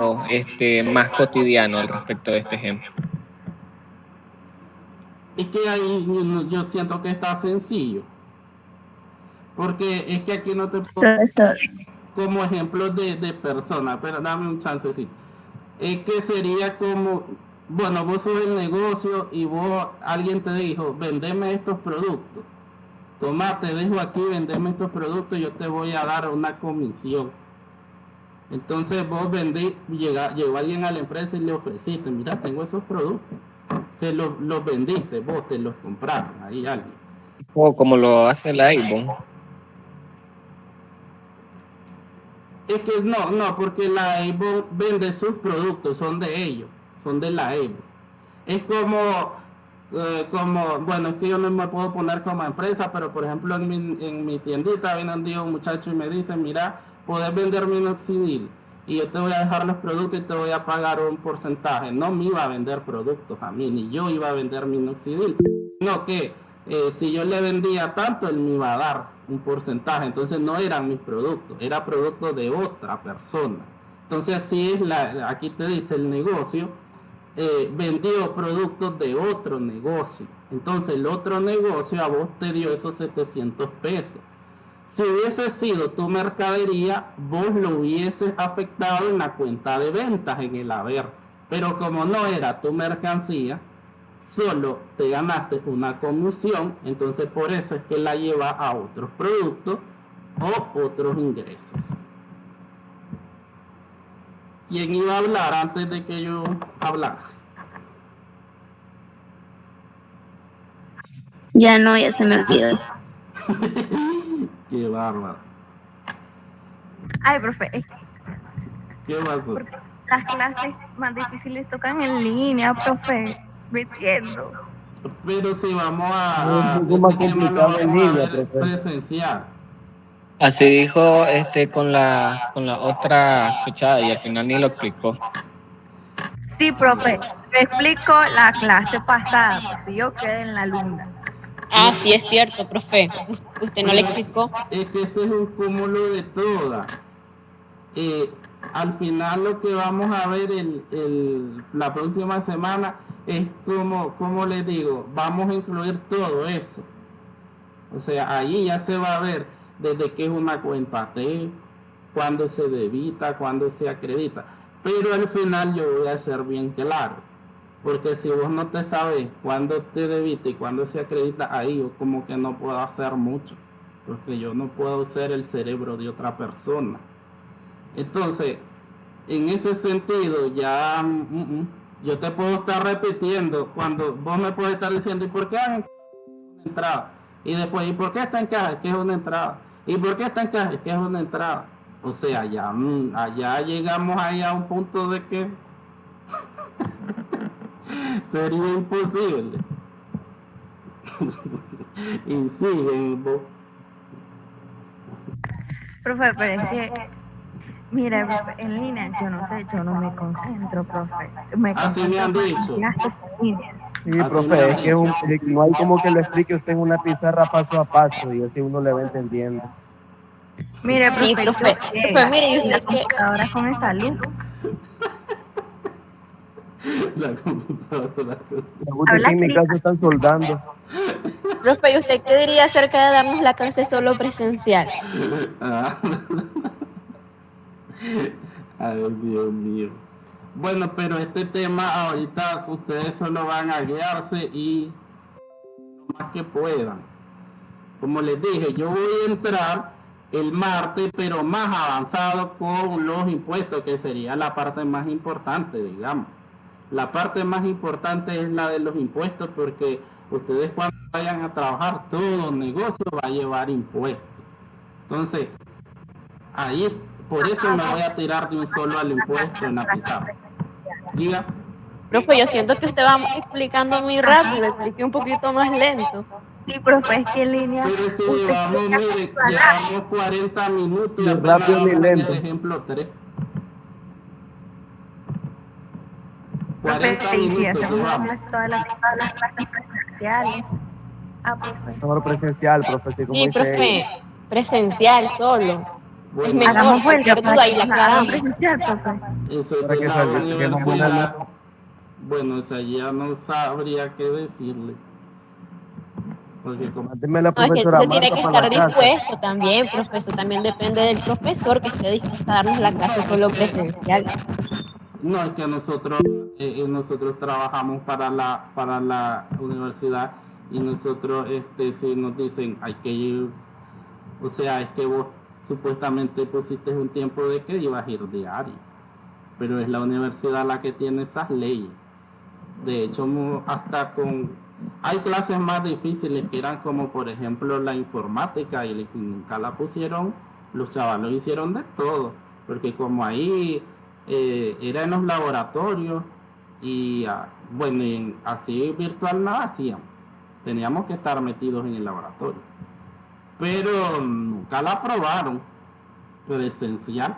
más cotidiano al respecto de este ejemplo? Es que ahí yo siento que está sencillo. Porque es que aquí no te puedo... como ejemplos de personas, pero dame un chancecito. Es que sería como, bueno, vos sos el negocio y alguien te dijo, vendeme estos productos. Toma, te dejo aquí, vendeme estos productos y yo te voy a dar una comisión. Entonces vos llegó alguien a la empresa y le ofreciste, mira, tengo esos productos. Se los vendiste, vos te los compraron, ahí alguien. O como lo hace la Avon. Es que no, porque la Avon vende sus productos, son de ellos, son de la Avon. Es como, bueno, es que yo no me puedo poner como empresa, pero por ejemplo en mi tiendita viene un día un muchacho y me dice, mira, podés vender minoxidil y yo te voy a dejar los productos y te voy a pagar un porcentaje. No me iba a vender productos a mí, ni yo iba a vender minoxidil, sino que si yo le vendía tanto, él me iba a dar un porcentaje. Entonces no eran mis productos, era producto de otra persona. Entonces así es, aquí te dice el negocio, vendió productos de otro negocio. Entonces el otro negocio a vos te dio esos 700 pesos. Si hubiese sido tu mercadería, vos lo hubieses afectado en la cuenta de ventas, en el haber. Pero como no era tu mercancía, solo te ganaste una comisión, entonces por eso es que la lleva a otros productos o otros ingresos. ¿Quién iba a hablar antes de que yo hablara? Ya no, ya se me olvidó. Qué bárbaro. Ay, profe, ¿Qué pasó? porque las clases más difíciles tocan en línea, profe. Me entiendo. Pero si vamos Es un poco más complicado en línea, profe. presencial. Así dijo con la otra fechada y al final ni lo explicó. Sí, profe. Me explico la clase pasada, porque yo quedé en la luna. Ah, sí, es cierto, profe. Usted no le explicó. Es que ese es un cúmulo de todas. Al final lo que vamos a ver la próxima semana es como les digo, vamos a incluir todo eso. O sea, ahí ya se va a ver desde qué es una cuenta T, cuándo se debita, cuándo se acredita. Pero al final yo voy a ser bien claro. Porque si vos no te sabes cuándo te debita y cuándo se acredita, ahí yo como que no puedo hacer mucho. Porque yo no puedo ser el cerebro de otra persona. Entonces, en ese sentido, ya yo te puedo estar repitiendo cuando vos me puedes estar diciendo, ¿y por qué hagan una entrada? Y después, ¿y por qué está en caja? ¿Qué es una entrada? ¿Y por qué está en caja? ¿Qué es una entrada? O sea, ya allá llegamos ahí a un punto de que sería imposible. Y siguen vos. Profe, pero es que, mira, profe, en línea yo no sé, yo no me concentro, profe. Así me han dicho. Sí, profe, es que no hay como que lo explique usted en una pizarra paso a paso y así uno le va entendiendo. Mire, Sí, profe. Profe, mire, ¿y usted qué? Ahora con esa luz. La computadora. Los de química se están soldando. Profe, ¿y usted qué diría acerca de darnos la clase solo presencial? Ay, Dios mío. Bueno, pero este tema ahorita ustedes solo van a guiarse y lo más que puedan. Como les dije, yo voy a entrar el martes, pero más avanzado con los impuestos, que sería la parte más importante, digamos. La parte más importante es la de los impuestos, porque ustedes cuando vayan a trabajar, todo negocio va a llevar impuestos. Entonces, ahí, por eso me voy a tirar de un solo al impuesto en la pizarra. Diga. Profe, yo siento que usted va explicando muy rápido, explique un poquito más lento. Sí, profe, es que en línea. Pero si llevamos 40 minutos y apenas rápido ni lento. El ejemplo 3. Profe, 40 y si minutos hacemos llevamos. todas las clases presenciales. Profe. Solo presencial, profe, sí, como Sí, dice profe, ella. presencial solo. Es Bueno, mejor, Hagamos cualquier vuelta duda ahí la hagamos aclaramos. presencial, profe. eso Para de que la salga, universidad. Bueno, o sea, ya no sabría qué decirles. Porque como Mándeme la No, es que profesora usted tiene Marta que para estar la casa. dispuesto también, profesor. También depende del profesor que esté dispuesto a darnos la clase solo presencial. no es que nosotros trabajamos para la universidad y nosotros si nos dicen hay que ir, o sea, es que vos supuestamente pusiste un tiempo de que ibas a ir diario, pero es la universidad la que tiene esas leyes. De hecho, hay clases más difíciles que eran como por ejemplo la informática y nunca la pusieron, los chavalos hicieron de todo, porque como ahí era en los laboratorios y bueno, y así virtual nada hacían, teníamos que estar metidos en el laboratorio, pero nunca la aprobaron presencial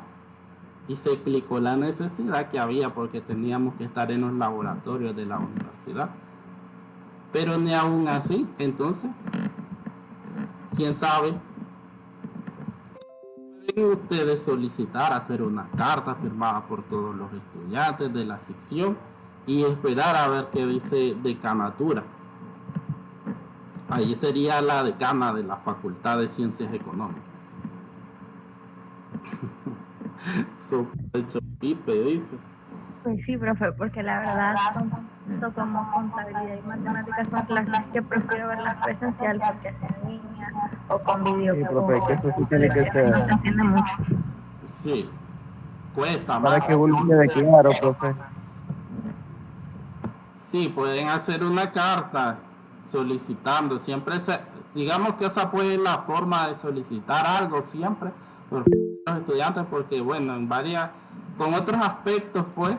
y se explicó la necesidad que había porque teníamos que estar en los laboratorios de la universidad, pero ni aún así. Entonces, quién sabe, pueden ustedes solicitar hacer una carta firmada por todos los estudiantes de la sección y esperar a ver qué dice decanatura. Ahí sería la decana de la Facultad de Ciencias Económicas. Sopa Pipe dice. Pues sí, profe, porque la verdad tanto como contabilidad y matemáticas son clases que prefiero verlas presencial porque sea en línea o con video. Sí, profe, que eso sí tiene que ser. No se entiende mucho. Sí, cuesta más. Para que uno quede claro, profe. Sí, pueden hacer una carta solicitando, siempre digamos que esa puede ser la forma de solicitar algo siempre por los estudiantes, porque bueno, con otros aspectos pues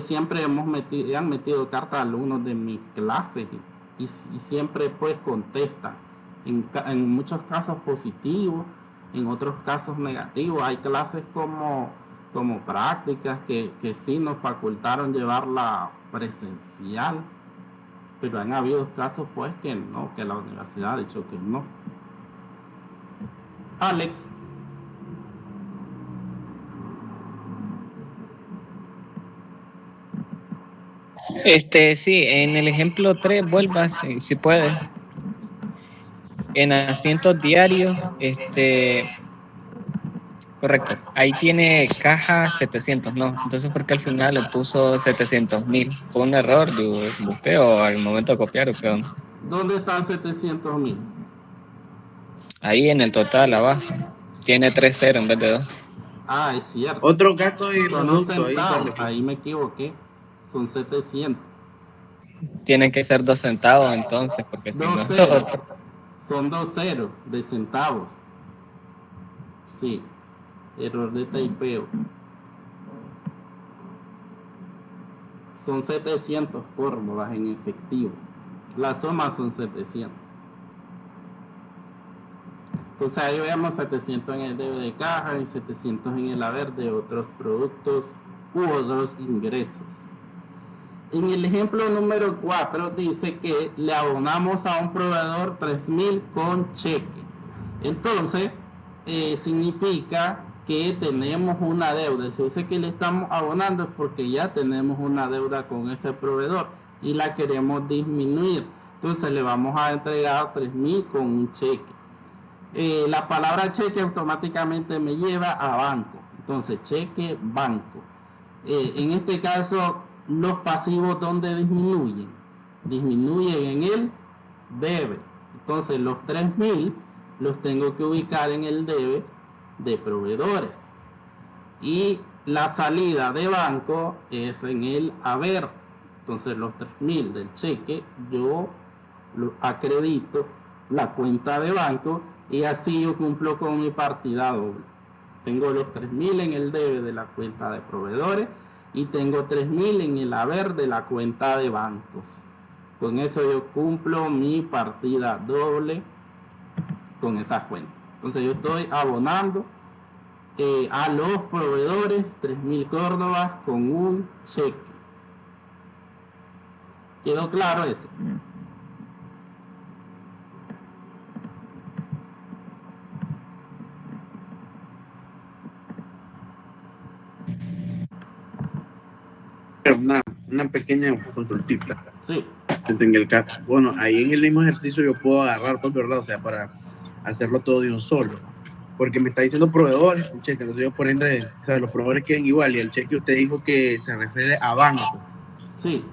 siempre han metido cartas a alumnos de mis clases y siempre pues contestan, en muchos casos positivos, en otros casos negativos. Hay clases como prácticas que sí nos facultaron llevarla presencial, pero han habido casos pues que no, que la universidad ha dicho que no. Alex. Sí, en el ejemplo 3, vuelva, si puede. En asientos diarios, correcto, ahí tiene caja 700, ¿no? Entonces, ¿por qué al final le puso 700,000? ¿Fue un error de busqué o al momento de copiar o qué onda? ¿Dónde están 700,000? Ahí en el total, abajo. Tiene 3 ceros en vez de 2. Ah, es cierto. Otro gasto y son producto centavos, ahí me equivoqué. Son 700. Tienen que ser 2 centavos entonces, porque si no son 2 ceros de centavos. Sí, error de taipeo. Son 700 fórmulas en efectivo. La suma son 700. Entonces ahí veamos 700 en el debe de caja y 700 en el haber de otros productos u otros ingresos. En el ejemplo número 4 dice que le abonamos a un proveedor 3,000 con cheque. Entonces, significa que tenemos una deuda. Se dice que le estamos abonando es porque ya tenemos una deuda con ese proveedor y la queremos disminuir. Entonces le vamos a entregar 3,000 con un cheque. La palabra cheque automáticamente me lleva a banco. Entonces, cheque, banco. En este caso, los pasivos, ¿dónde disminuyen? Disminuyen en el debe. Entonces, los 3,000 los tengo que ubicar en el debe de proveedores. Y la salida de banco es en el haber. Entonces, los 3,000 del cheque, yo lo acredito la cuenta de banco y así yo cumplo con mi partida doble. Tengo los 3,000 en el debe de la cuenta de proveedores y tengo 3,000 en el haber de la cuenta de bancos. Con eso yo cumplo mi partida doble con esas cuentas. Entonces yo estoy abonando a los proveedores 3,000 córdobas con un cheque. ¿Quedó claro eso? Una pequeña consultita. Sí. En el caso, bueno, ahí en el mismo ejercicio yo puedo agarrar todo, ¿verdad? O sea, para hacerlo todo de un solo. Porque me está diciendo proveedores, un cheque, entonces yo poniendo, o sea, los proveedores quedan igual y el cheque usted dijo que se refiere a banco. Sí.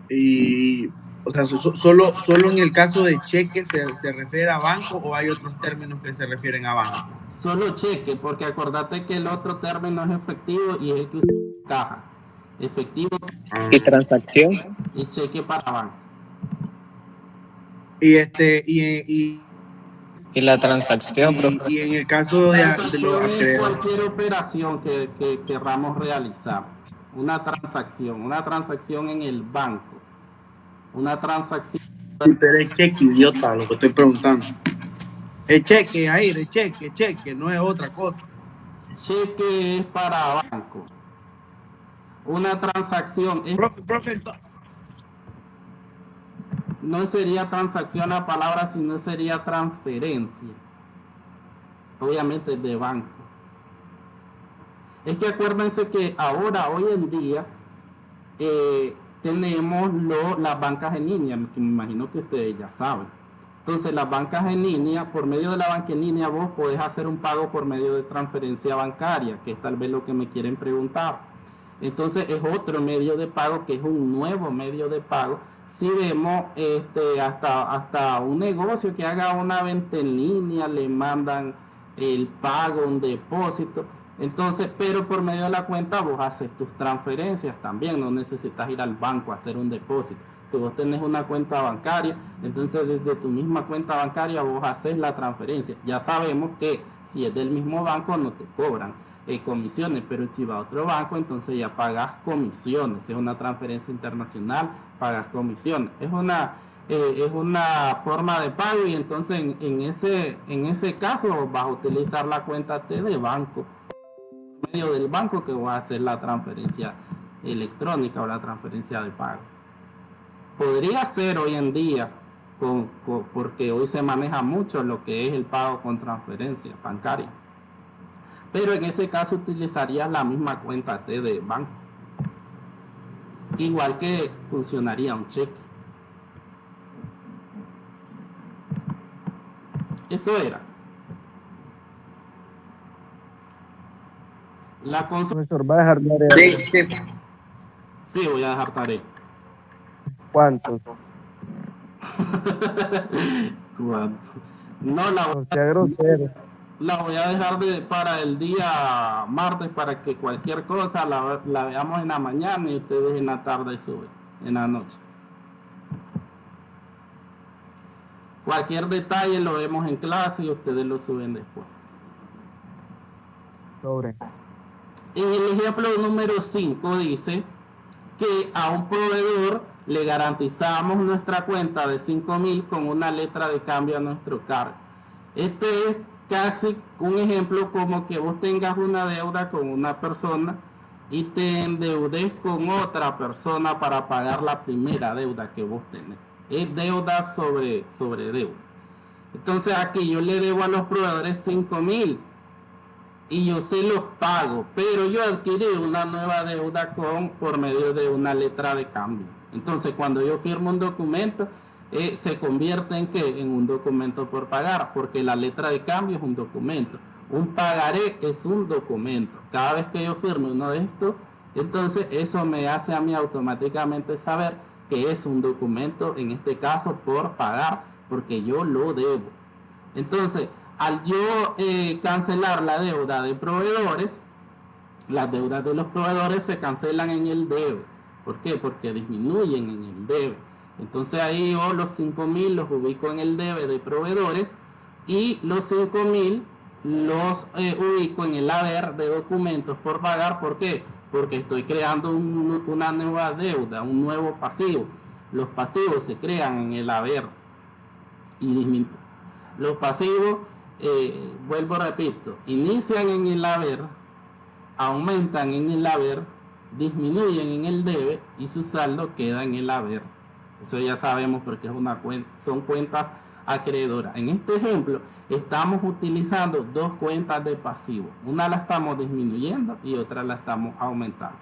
Y, o sea, solo en el caso de cheque se refiere a banco o hay otros términos que se refieren a banco. Solo cheque, porque acordate que el otro término es efectivo y es el que usa caja. Efectivo y transacción y cheque para banco. Y la transacción, y en el caso de cualquier operación que querramos realizar, una transacción en el banco, una transacción. Pero el cheque, idiota, lo que estoy preguntando. El cheque, ahí, el cheque, no es otra cosa. Cheque es para banco. Una transacción es... Profe, no sería transacción la palabra, sino sería transferencia. obviamente de banco. Es que acuérdense que ahora, hoy en día, tenemos las bancas en línea, que me imagino que ustedes ya saben. Entonces, las bancas en línea, por medio de la banca en línea, vos podés hacer un pago por medio de transferencia bancaria, que es tal vez lo que me quieren preguntar. Entonces, es otro medio de pago, que es un nuevo medio de pago. Si vemos hasta un negocio que haga una venta en línea, le mandan el pago, un depósito. Entonces, pero por medio de la cuenta vos haces tus transferencias también, no necesitas ir al banco a hacer un depósito. Si vos tenés una cuenta bancaria, entonces desde tu misma cuenta bancaria vos haces la transferencia. Ya sabemos que si es del mismo banco no te cobran comisiones, pero si va a otro banco, entonces ya pagas comisiones. Si es una transferencia internacional, pagas comisiones. Es una forma de pago, y entonces en ese caso vas a utilizar la cuenta T de banco, medio del banco, que va a hacer la transferencia electrónica o la transferencia de pago. Podría ser hoy en día, porque hoy se maneja mucho lo que es el pago con transferencia bancaria, pero en ese caso utilizarías la misma cuenta T de banco, igual que funcionaría un cheque. Eso era. La consulta. Profesor, ¿va a dejar tarea? Sí, voy a dejar tarea. ¿Cuántos? ¿Cuántos? No, O sea, grosero. la voy a dejar para el día martes, para que cualquier cosa la veamos en la mañana y ustedes en la tarde suben, en la noche. Cualquier detalle lo vemos en clase y ustedes lo suben después. Sobre. En el ejemplo número 5 dice que a un proveedor le garantizamos nuestra cuenta de 5.000 con una letra de cambio a nuestro cargo. Este es casi un ejemplo como que vos tengas una deuda con una persona y te endeudes con otra persona para pagar la primera deuda que vos tenés. Es deuda sobre deuda. Entonces aquí yo le debo a los proveedores 5.000 y yo se los pago, pero yo adquirí una nueva deuda por medio de una letra de cambio. Entonces cuando yo firmo un documento, se convierte en un documento por pagar, porque la letra de cambio es un documento. Un pagaré es un documento. Cada vez que yo firmo uno de estos, entonces eso me hace a mí automáticamente saber que es un documento, en este caso por pagar, porque yo lo debo. Entonces, al yo cancelar la deuda de proveedores, las deudas de los proveedores se cancelan en el debe. ¿Por qué? Porque disminuyen en el debe. Entonces ahí yo los 5.000 los ubico en el debe de proveedores y los 5.000 los ubico en el haber de documentos por pagar. ¿Por qué? Porque estoy creando una nueva deuda, un nuevo pasivo. Los pasivos se crean en el haber y disminuyen. Los pasivos, vuelvo, repito, inician en el haber, aumentan en el haber, disminuyen en el debe y su saldo queda en el haber. Eso ya sabemos porque son cuentas acreedoras. En este ejemplo estamos utilizando dos cuentas de pasivo. Una la estamos disminuyendo y otra la estamos aumentando.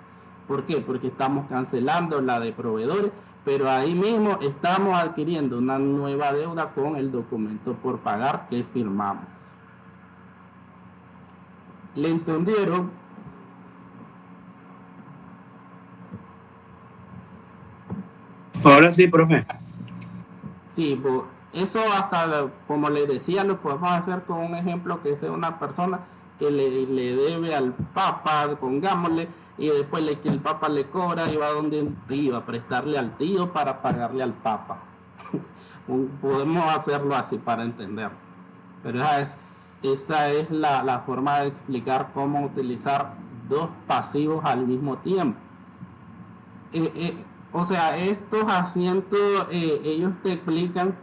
¿Por qué? Porque estamos cancelando la de proveedores, pero ahí mismo estamos adquiriendo una nueva deuda con el documento por pagar que firmamos. ¿Le entendieron? Ahora sí, profe. Sí, eso hasta, como les decía, lo podemos hacer con un ejemplo que sea una persona que le debe al Papa, pongámosle, y después el Papa le cobra y va donde un tío a prestarle al tío para pagarle al Papa. Podemos hacerlo así para entender. Pero esa es la forma de explicar cómo utilizar dos pasivos al mismo tiempo. O sea, estos asientos, ellos te explican,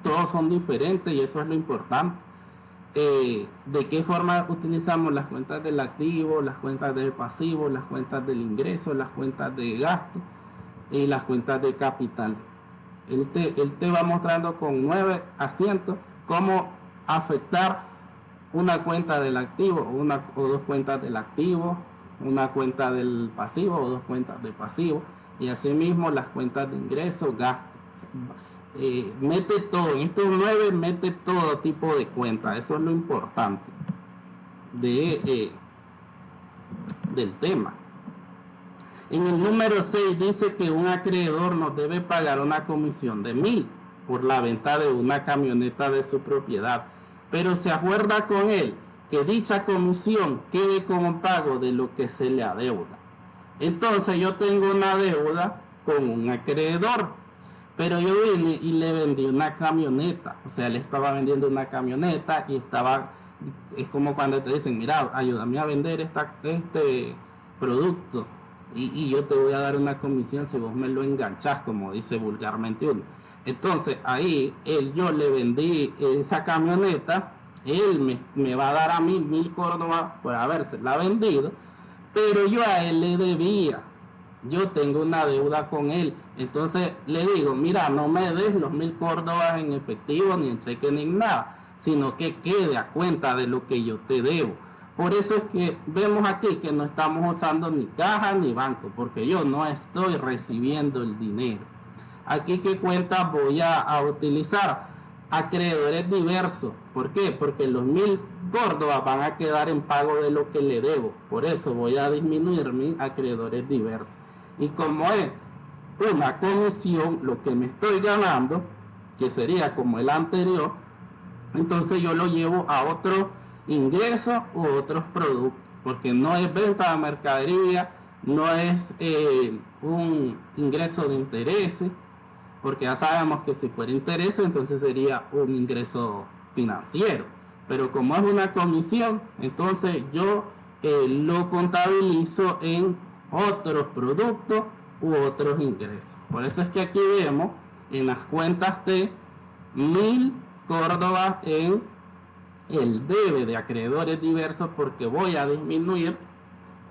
todos son diferentes y eso es lo importante. De qué forma utilizamos las cuentas del activo, las cuentas del pasivo, las cuentas del ingreso, las cuentas de gasto y las cuentas de capital. Él te va mostrando con 9 asientos cómo afectar una cuenta del activo o dos cuentas del activo, una cuenta del pasivo o dos cuentas de pasivo, y asimismo las cuentas de ingresos, gastos. Mete todo, en estos 9 mete todo tipo de cuentas, eso es lo importante del tema. En el número 6 dice que un acreedor nos debe pagar una comisión de 1.000 por la venta de una camioneta de su propiedad, pero se acuerda con él que dicha comisión quede como pago de lo que se le adeuda. Entonces yo tengo una deuda con un acreedor, pero yo vine y le vendí una camioneta, o sea, le estaba vendiendo una camioneta y es como cuando te dicen, mira, ayúdame a vender este producto y yo te voy a dar una comisión si vos me lo enganchás, como dice vulgarmente uno. Entonces ahí yo le vendí esa camioneta, él me va a dar a mí 1.000 córdobas por habérsela vendido, pero yo a él le debía, yo tengo una deuda con él. Entonces le digo, mira, no me des los 1.000 córdobas en efectivo, ni en cheque, ni en nada, sino que quede a cuenta de lo que yo te debo. Por eso es que vemos aquí que no estamos usando ni caja ni banco, porque yo no estoy recibiendo el dinero. Aquí, ¿qué cuenta voy a utilizar? Acreedores diversos. ¿Por qué? Porque los 1.000 córdobas van a quedar en pago de lo que le debo. Por eso voy a disminuir mis acreedores diversos. Y como es una comisión, lo que me estoy ganando, que sería como el anterior, entonces yo lo llevo a otro ingreso u otros productos, porque no es venta de mercadería, no es un ingreso de intereses, porque ya sabemos que si fuera interés entonces sería un ingreso financiero, pero como es una comisión, entonces yo lo contabilizo en otros productos u otros ingresos. Por eso es que aquí vemos en las cuentas de 1.000 córdobas en el debe de acreedores diversos, porque voy a disminuir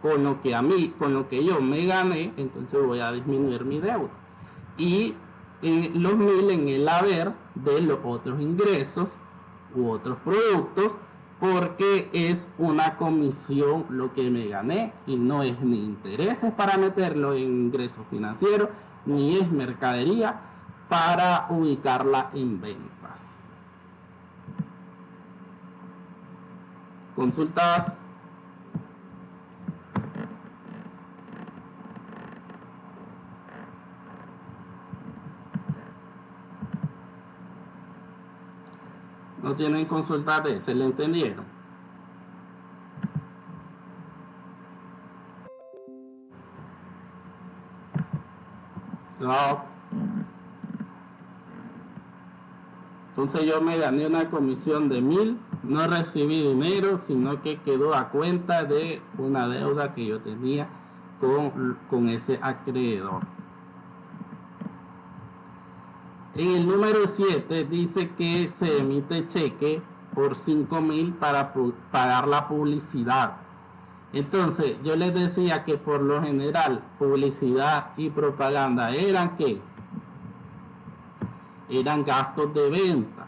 con lo que yo me gané, entonces voy a disminuir mi deuda, y los 1.000 en el haber de los otros ingresos u otros productos, porque es una comisión lo que me gané y no es ni intereses para meterlo en ingresos financieros, ni es mercadería para ubicarla en ventas. Consultas. No tienen consultas de ese, ¿le entendieron? No. Entonces yo me gané una comisión de 1.000, no recibí dinero, sino que quedó a cuenta de una deuda que yo tenía con ese acreedor. En el número 7 dice que se emite cheque por 5.000 para pagar la publicidad. Entonces yo les decía que por lo general publicidad y propaganda eran gastos de venta.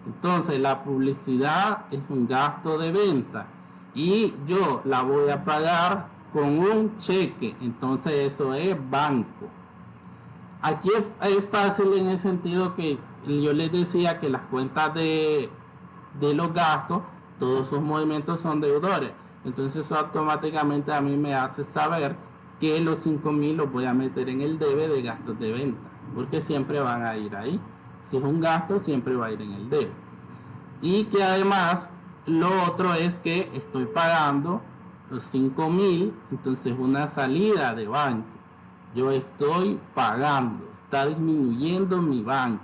Entonces la publicidad es un gasto de venta y yo la voy a pagar con un cheque, entonces eso es banco. Aquí es fácil en el sentido que yo les decía que las cuentas de los gastos, todos sus movimientos son deudores. Entonces eso automáticamente a mí me hace saber que los 5.000 los voy a meter en el debe de gastos de venta, porque siempre van a ir ahí. Si es un gasto, siempre va a ir en el debe. Y que además lo otro es que estoy pagando los 5.000, entonces una salida de banco. Yo estoy pagando, está disminuyendo mi banco.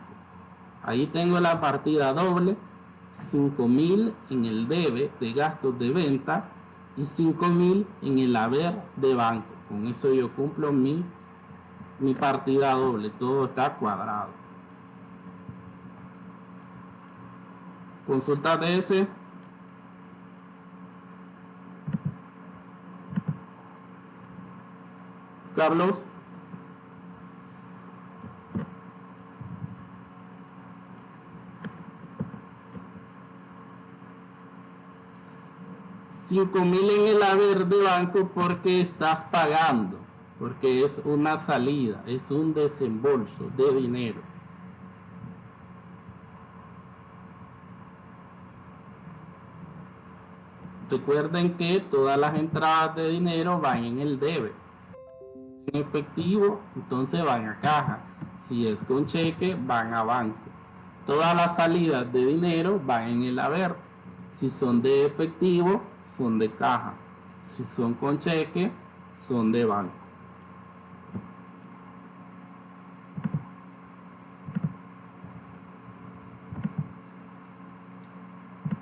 Ahí tengo la partida doble, 5.000 en el debe de gastos de venta y 5.000 en el haber de banco. Con eso yo cumplo mi partida doble, todo está cuadrado. Consulta de ese. Carlos. 5.000 en el haber de banco porque estás pagando, porque es una salida, es un desembolso de dinero. Recuerden que todas las entradas de dinero van en el debe. En efectivo, entonces van a caja. Si es con cheque, van a banco. Todas las salidas de dinero van en el haber. Si son de efectivo, son de caja. Si son con cheque, son de banco.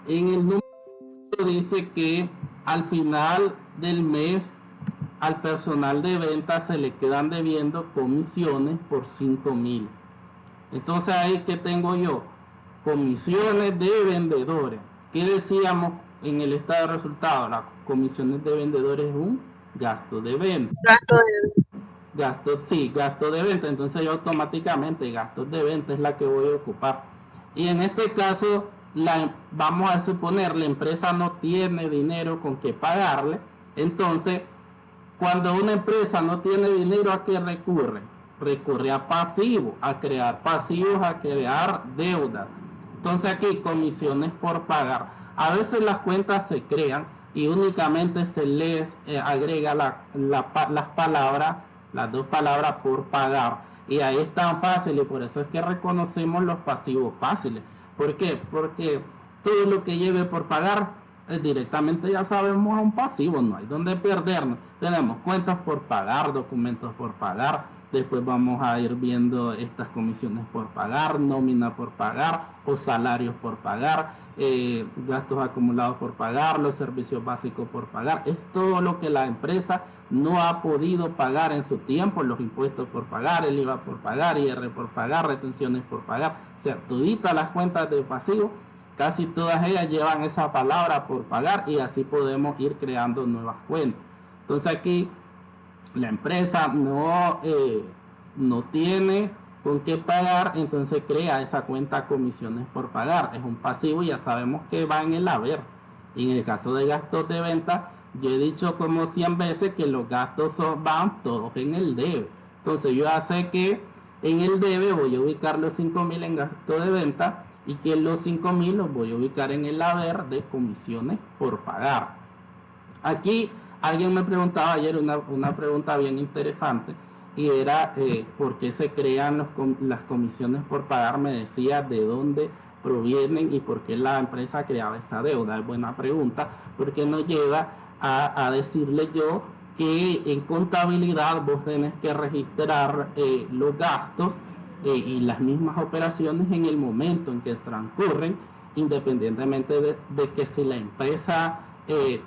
En el número dice que al final del mes al personal de venta se le quedan debiendo comisiones por 5.000. Entonces ahí que tengo yo, comisiones de vendedores. ¿Qué decíamos en el estado de resultados? Las comisiones de vendedores es un gasto de venta. Gasto de venta. Entonces yo automáticamente gastos de venta es la que voy a ocupar. Y en este caso vamos a suponer la empresa no tiene dinero con que pagarle. Entonces cuando una empresa no tiene dinero, ¿a qué recurre? Recurre a pasivos, a crear pasivos, a crear deuda. Entonces aquí comisiones por pagar. A veces las cuentas se crean y únicamente se les agrega las dos palabras por pagar. Y ahí es tan fácil y por eso es que reconocemos los pasivos fáciles. ¿Por qué? Porque todo lo que lleve por pagar directamente ya sabemos un pasivo, no hay donde perdernos. Tenemos cuentas por pagar, documentos por pagar, después vamos a ir viendo estas comisiones por pagar, nómina por pagar o salarios por pagar, gastos acumulados por pagar, los servicios básicos por pagar. Es todo lo que la empresa no ha podido pagar en su tiempo, los impuestos por pagar, el IVA por pagar, IR por pagar, retenciones por pagar, o sea, toditas las cuentas de pasivo. Casi todas ellas llevan esa palabra por pagar y así podemos ir creando nuevas cuentas. Entonces aquí la empresa no tiene con qué pagar, entonces crea esa cuenta comisiones por pagar. Es un pasivo y ya sabemos que va en el haber. Y en el caso de gastos de venta, yo he dicho como 100 veces que los gastos van todos en el debe. Entonces yo ya sé que en el debe voy a ubicar los 5.000 en gasto de venta y que los 5.000 los voy a ubicar en el haber de comisiones por pagar. Aquí alguien me preguntaba ayer una pregunta bien interesante y era por qué se crean las comisiones por pagar. Me decía de dónde provienen y por qué la empresa creaba esa deuda. Es buena pregunta porque nos lleva a decirle yo que en contabilidad vos tenés que registrar los gastos y las mismas operaciones en el momento en que transcurren, independientemente de que si la empresa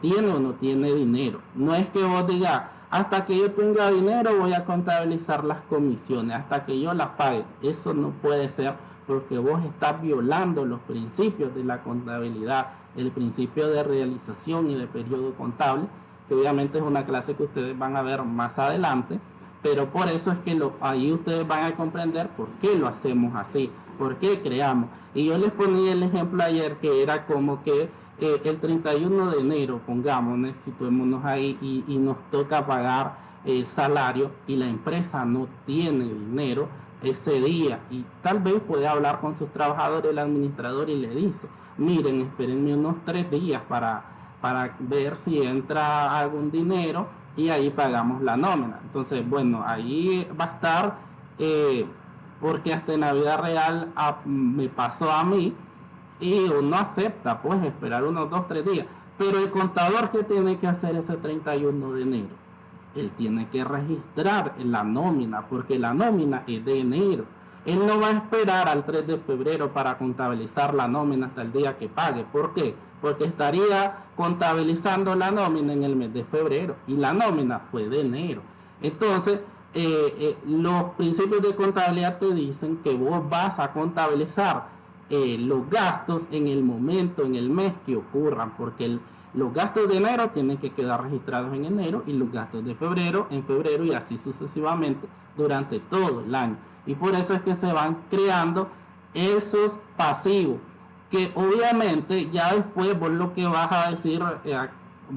tiene o no tiene dinero. No es que vos digas, hasta que yo tenga dinero voy a contabilizar las comisiones, hasta que yo las pague. Eso no puede ser porque vos estás violando los principios de la contabilidad, el principio de realización y de periodo contable, que obviamente es una clase que ustedes van a ver más adelante. Pero por eso es que ahí ustedes van a comprender por qué lo hacemos así, por qué creamos. Y yo les ponía el ejemplo ayer que era como que el 31 de enero, pongámonos, situémonos ahí y nos toca pagar el salario y la empresa no tiene dinero ese día. Y tal vez puede hablar con sus trabajadores, el administrador, y le dice, miren, espérenme unos 3 días para ver si entra algún dinero y ahí pagamos la nómina. Entonces, bueno, ahí va a estar, porque hasta en la vida real me pasó a mí y uno acepta, pues, esperar unos 2-3 días. Pero el contador, ¿qué tiene que hacer ese 31 de enero? Él tiene que registrar la nómina, porque la nómina es de enero. Él no va a esperar al 3 de febrero para contabilizar la nómina hasta el día que pague. ¿Por qué? Porque estaría contabilizando la nómina en el mes de febrero y la nómina fue de enero. Entonces, los principios de contabilidad te dicen que vos vas a contabilizar los gastos en el momento, en el mes que ocurran, porque los gastos de enero tienen que quedar registrados en enero y los gastos de febrero en febrero y así sucesivamente durante todo el año. Y por eso es que se van creando esos pasivos, que obviamente ya después vos lo que vas a decir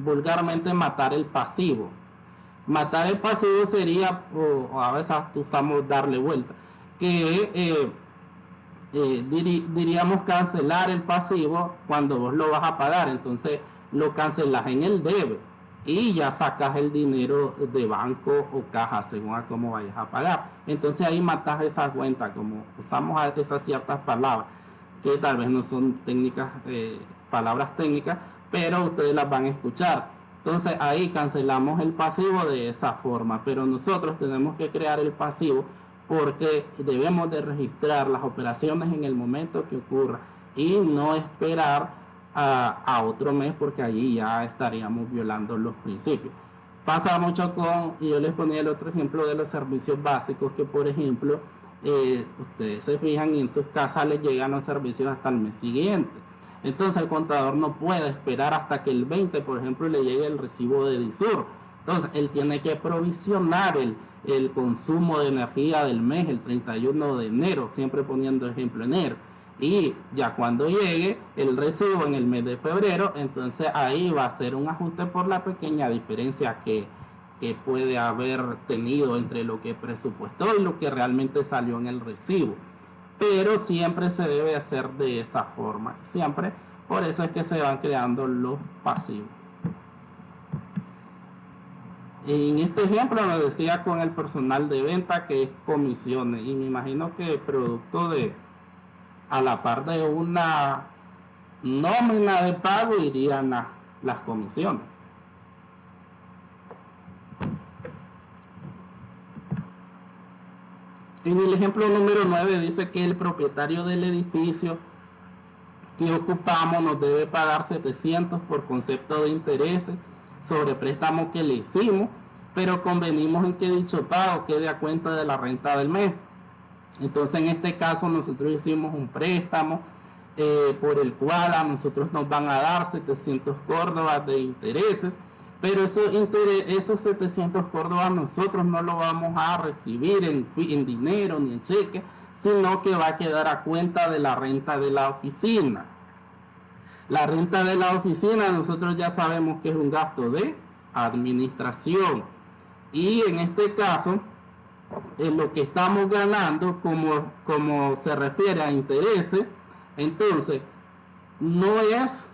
vulgarmente matar el pasivo. Matar el pasivo sería, o a veces usamos darle vuelta, que diríamos cancelar el pasivo cuando vos lo vas a pagar. Entonces lo cancelas en el debe y ya sacas el dinero de banco o caja según a cómo vayas a pagar. Entonces ahí matas esa cuenta, como usamos esas ciertas palabras que tal vez no son técnicas, palabras técnicas, pero ustedes las van a escuchar. Entonces ahí cancelamos el pasivo de esa forma, pero nosotros tenemos que crear el pasivo porque debemos de registrar las operaciones en el momento que ocurra y no esperar a otro mes, porque allí ya estaríamos violando los principios. Pasa mucho y yo les ponía el otro ejemplo de los servicios básicos, que por ejemplo, ustedes se fijan y en sus casas les llegan los servicios hasta el mes siguiente. Entonces el contador no puede esperar hasta que el 20, por ejemplo, le llegue el recibo de DISUR. Entonces él tiene que provisionar el consumo de energía del mes, el 31 de enero, siempre poniendo ejemplo enero. Y ya cuando llegue el recibo en el mes de febrero, entonces ahí va a ser un ajuste por la pequeña diferencia que puede haber tenido entre lo que presupuestó y lo que realmente salió en el recibo. Pero siempre se debe hacer de esa forma, siempre. Por eso es que se van creando los pasivos. En este ejemplo nos decía con el personal de venta que es comisiones, y me imagino que producto a la par de una nómina de pago irían las comisiones. En el ejemplo número 9 dice que el propietario del edificio que ocupamos nos debe pagar 700 por concepto de intereses sobre préstamo que le hicimos, pero convenimos en que dicho pago quede a cuenta de la renta del mes. Entonces en este caso nosotros hicimos un préstamo por el cual a nosotros nos van a dar 700 córdobas de intereses, pero esos 700 córdobas nosotros no lo vamos a recibir en dinero ni en cheque, sino que va a quedar a cuenta de la renta de la oficina. La renta de la oficina nosotros ya sabemos que es un gasto de administración, y en este caso lo que estamos ganando como se refiere a intereses, entonces no es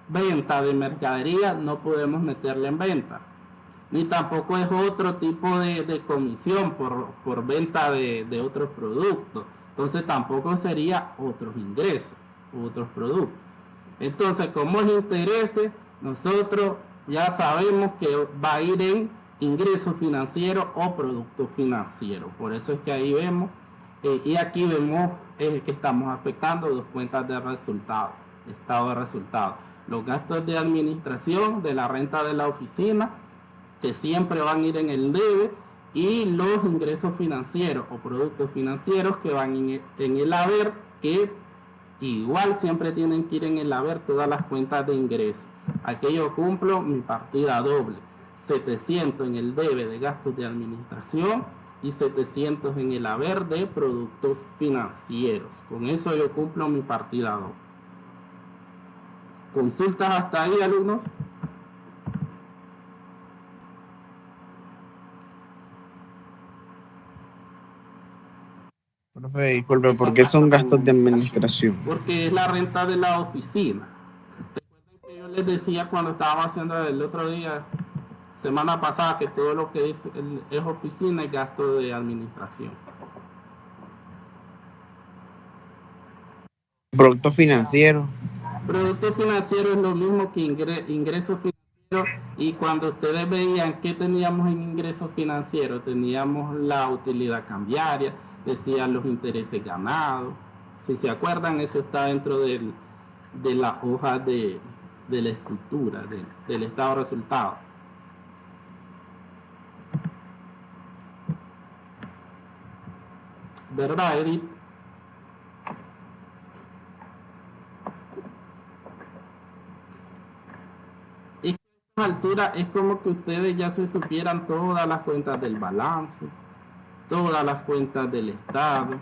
venta de mercadería, no podemos meterle en venta, ni tampoco es otro tipo de comisión por venta de otros productos. Entonces tampoco sería otros ingresos, otros productos. Entonces, como es intereses, nosotros ya sabemos que va a ir en ingreso financiero o producto financiero. Por eso es que ahí vemos, y aquí vemos que estamos afectando dos cuentas de resultado, estado de resultado. Los gastos de administración de la renta de la oficina, que siempre van a ir en el debe, y los ingresos financieros o productos financieros que van en el haber, que igual siempre tienen que ir en el haber todas las cuentas de ingreso. Aquí yo cumplo mi partida doble, 700 en el debe de gastos de administración y 700 en el haber de productos financieros. Con eso yo cumplo mi partida doble. ¿Consultas hasta ahí, alumnos? Profe, disculpe, ¿por qué son gastos de administración? Porque es la renta de la oficina. Recuerden que yo les decía cuando estábamos haciendo el otro día, semana pasada, que todo lo que es oficina es gasto de administración. Producto financiero. Producto financiero es lo mismo que ingreso financiero, y cuando ustedes veían que teníamos en ingreso financiero, teníamos la utilidad cambiaria, decían los intereses ganados. Si se acuerdan, eso está dentro de la hoja de la estructura del estado de resultado. ¿Verdad, Edith? Y a esta altura es como que ustedes ya se supieran todas las cuentas del balance, todas las cuentas del estado,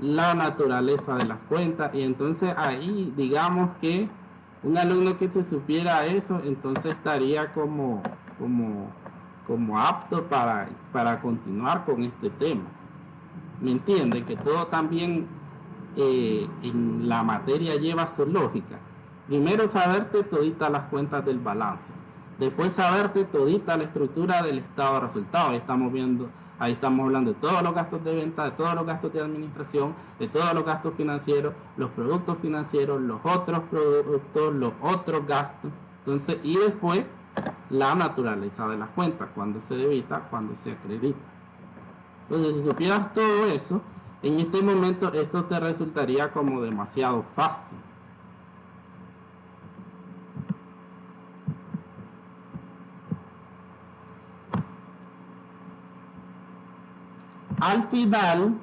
la naturaleza de las cuentas, y entonces ahí digamos que Un alumno que se supiera eso, entonces estaría como apto para continuar con este tema. ¿Me entienden? Que todo también en la materia lleva su lógica. Primero saberte todita las cuentas del balance, después saberte todita la estructura del estado de resultados. Ahí estamos hablando de todos los gastos de venta, de todos los gastos de administración, de todos los gastos financieros, los productos financieros, los otros productos, los otros gastos. Entonces, y después la naturaleza de las cuentas, cuando se debita, cuando se acredita. Entonces, si supieras todo eso, en este momento esto te resultaría como demasiado fácil. Al final,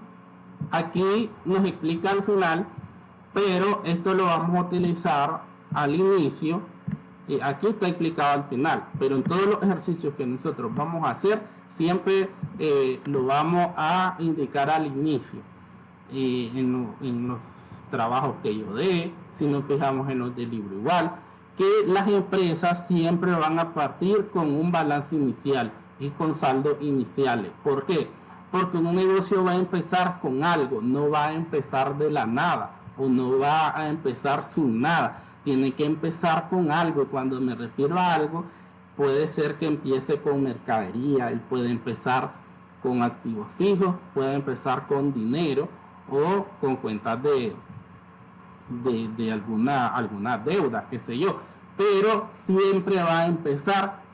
aquí nos explica al final, pero esto lo vamos a utilizar al inicio, y aquí está explicado al final, pero en todos los ejercicios que nosotros vamos a hacer, siempre lo vamos a indicar al inicio, y en los trabajos que yo dé, si nos fijamos en los del libro igual, que las empresas siempre van a partir con un balance inicial y con saldos iniciales. ¿Por qué? Porque un negocio va a empezar con algo, no va a empezar de la nada o no va a empezar sin nada. Tiene que empezar con algo. Cuando me refiero a algo, puede ser que empiece con mercadería, él puede empezar con activos fijos, puede empezar con dinero o con cuentas de alguna deuda, qué sé yo. Pero siempre va a empezar,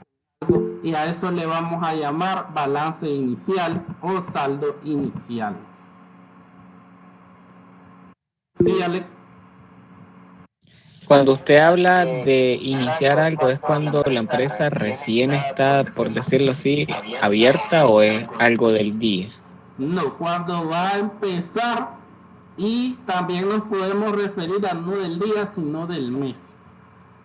y a eso le vamos a llamar balance inicial o saldo iniciales. Sí, Ale. Cuando usted habla de iniciar algo, ¿es cuando la empresa recién está, por decirlo así, abierta o es algo del día? No, cuando va a empezar, y también nos podemos referir a no del día, sino del mes.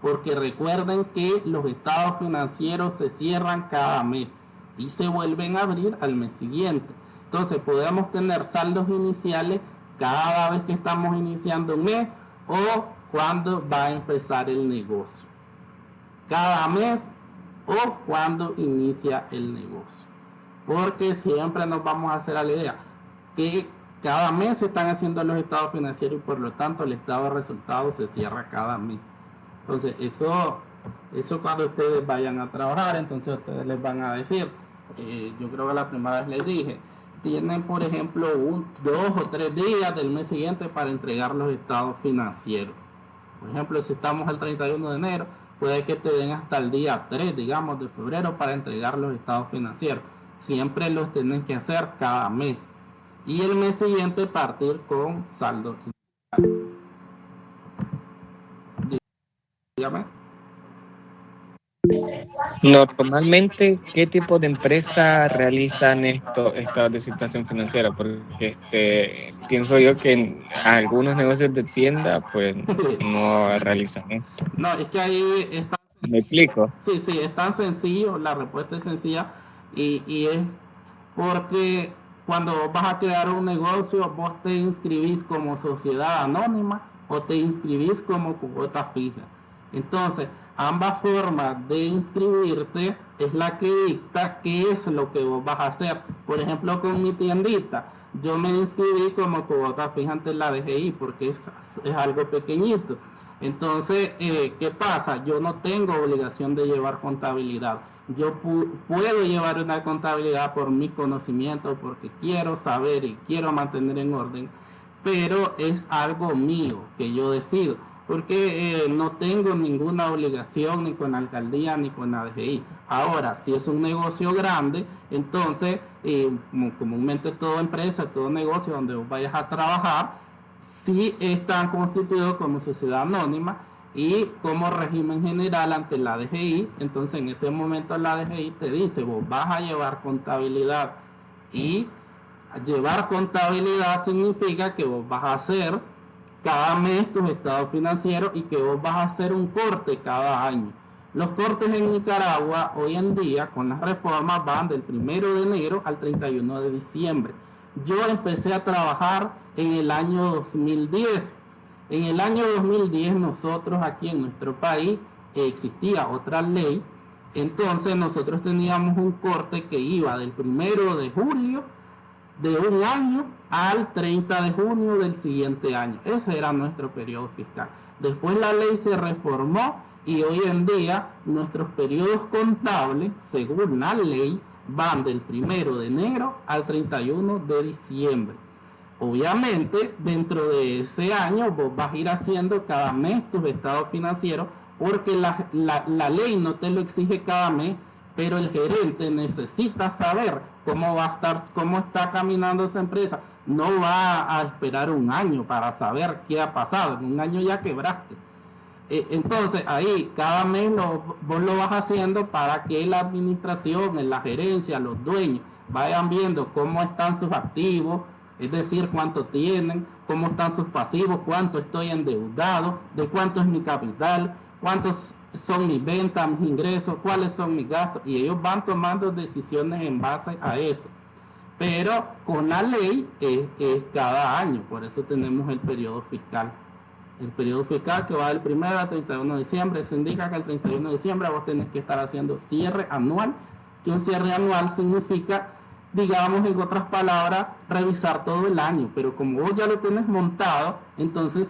Porque recuerden que los estados financieros se cierran cada mes y se vuelven a abrir al mes siguiente. Entonces podemos tener saldos iniciales cada vez que estamos iniciando un mes o cuando va a empezar el negocio. Cada mes o cuando inicia el negocio. Porque siempre nos vamos a hacer a la idea que cada mes se están haciendo los estados financieros y por lo tanto el estado de resultados se cierra cada mes. Entonces, eso cuando ustedes vayan a trabajar, entonces ustedes les van a decir, yo creo que la primera vez les dije, tienen por ejemplo 2 o 3 días del mes siguiente para entregar los estados financieros. Por ejemplo, si estamos al 31 de enero, puede que te den hasta el día 3, digamos, de febrero para entregar los estados financieros. Siempre los tienen que hacer cada mes. Y el mes siguiente partir con saldo inicial. Dígame. Normalmente, ¿qué tipo de empresas realizan estados de situación financiera? Porque pienso yo que en algunos negocios de tienda pues no realizan esto. No, es que ahí está. ¿Me explico? Sí, es tan sencillo, la respuesta es sencilla y es porque cuando vas a crear un negocio vos te inscribís como sociedad anónima o te inscribís como cuota fija. Entonces, ambas formas de inscribirte es la que dicta qué es lo que vos vas a hacer. Por ejemplo, con mi tiendita, yo me inscribí como cuota fija ante la DGI porque es algo pequeñito. Entonces, ¿qué pasa? Yo no tengo obligación de llevar contabilidad. Yo puedo llevar una contabilidad por mis conocimientos, porque quiero saber y quiero mantener en orden, pero es algo mío que yo decido. Porque no tengo ninguna obligación ni con la alcaldía ni con la DGI. Ahora, si es un negocio grande, entonces, comúnmente toda empresa, todo negocio donde vos vayas a trabajar, sí están constituidos como sociedad anónima y como régimen general ante la DGI. Entonces, en ese momento la DGI te dice, vos vas a llevar contabilidad. Y llevar contabilidad significa que vos vas a hacer cada mes tus estados financieros y que vos vas a hacer un corte cada año. Los cortes en Nicaragua hoy en día con las reformas van del 1 de enero al 31 de diciembre. Yo empecé a trabajar en el año 2010 En el año 2010 nosotros aquí en nuestro país existía otra ley, entonces nosotros teníamos un corte que iba del 1 de julio de un año al 30 de junio del siguiente año. Ese era nuestro periodo fiscal. Después la ley se reformó y hoy en día nuestros periodos contables, según la ley, van del 1 de enero al 31 de diciembre. Obviamente, dentro de ese año vos vas a ir haciendo cada mes tus estados financieros, porque la ley no te lo exige cada mes, pero el gerente necesita saber cómo va a estar, cómo está caminando esa empresa. No va a esperar un año para saber qué ha pasado. En un año ya quebraste. Entonces ahí cada mes vos lo vas haciendo para que la administración, la gerencia, los dueños vayan viendo cómo están sus activos, es decir, cuánto tienen, cómo están sus pasivos, cuánto estoy endeudado, de cuánto es mi capital, cuántos son mis ventas, mis ingresos, cuáles son mis gastos, y ellos van tomando decisiones en base a eso. Pero con la ley es cada año, por eso tenemos el periodo fiscal. El periodo fiscal que va del 1 al 31 de diciembre, eso indica que el 31 de diciembre vos tenés que estar haciendo cierre anual, que un cierre anual significa, digamos en otras palabras, revisar todo el año, pero como vos ya lo tenés montado, entonces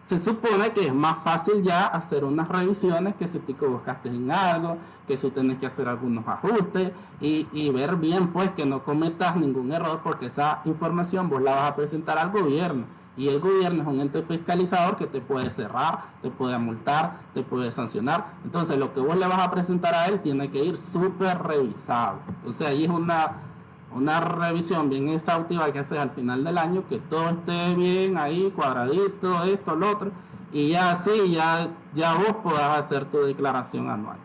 se supone que es más fácil ya hacer unas revisiones, que si te equivocaste en algo, que si tenés que hacer algunos ajustes y ver bien pues que no cometas ningún error, porque esa información vos la vas a presentar al gobierno. Y el gobierno es un ente fiscalizador que te puede cerrar, te puede multar, te puede sancionar. Entonces lo que vos le vas a presentar a él tiene que ir súper revisado. Entonces ahí es una revisión bien exhaustiva que haces al final del año, que todo esté bien ahí, cuadradito, esto, lo otro. Y ya así, ya vos podás hacer tu declaración anual.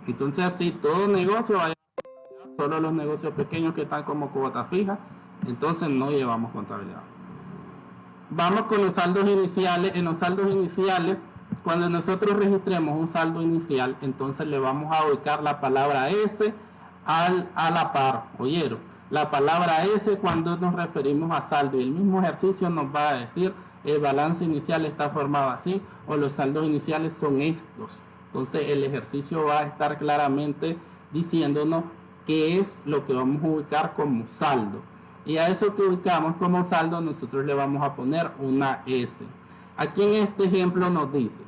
Entonces así todo negocio, solo los negocios pequeños que están como cuota fija, entonces no llevamos contabilidad. Vamos con los saldos iniciales. En los saldos iniciales, cuando nosotros registremos un saldo inicial, entonces le vamos a ubicar la palabra S a la par. ¿Oyeron? La palabra S cuando nos referimos a saldo, y el mismo ejercicio nos va a decir el balance inicial está formado así, o los saldos iniciales son estos. Entonces el ejercicio va a estar claramente diciéndonos qué es lo que vamos a ubicar como saldo. Y a eso que ubicamos como saldo nosotros le vamos a poner una S. Aquí en este ejemplo nos dice,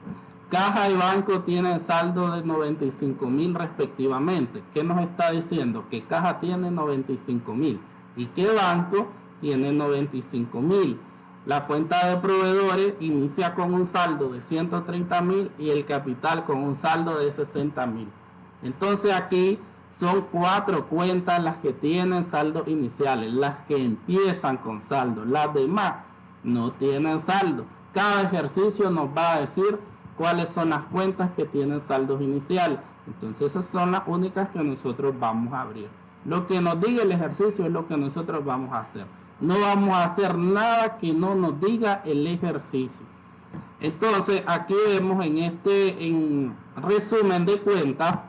caja y banco tienen saldo de 95,000 respectivamente. ¿Qué nos está diciendo? Que caja tiene 95,000 y que banco tiene 95,000. La cuenta de proveedores inicia con un saldo de 130,000 y el capital con un saldo de 60,000. Entonces aquí son 4 cuentas las que tienen saldos iniciales, las que empiezan con saldo. Las demás no tienen saldo. Cada ejercicio nos va a decir cuáles son las cuentas que tienen saldos iniciales. Entonces esas son las únicas que nosotros vamos a abrir. Lo que nos diga el ejercicio es lo que nosotros vamos a hacer. No vamos a hacer nada que no nos diga el ejercicio. Entonces aquí vemos en resumen de cuentas,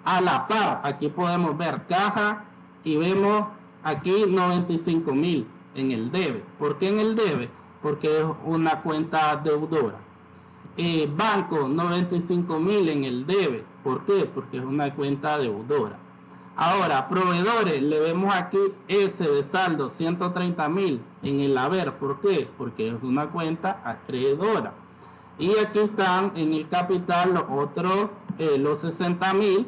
a la par, aquí podemos ver caja y vemos aquí 95,000 en el debe. ¿Por qué en el debe? Porque es una cuenta deudora. Banco 95,000 en el debe. ¿Por qué? Porque es una cuenta deudora. Ahora, proveedores, le vemos aquí S de saldo 130,000 en el haber. ¿Por qué? Porque es una cuenta acreedora. Y aquí están en el capital los otros, los 60,000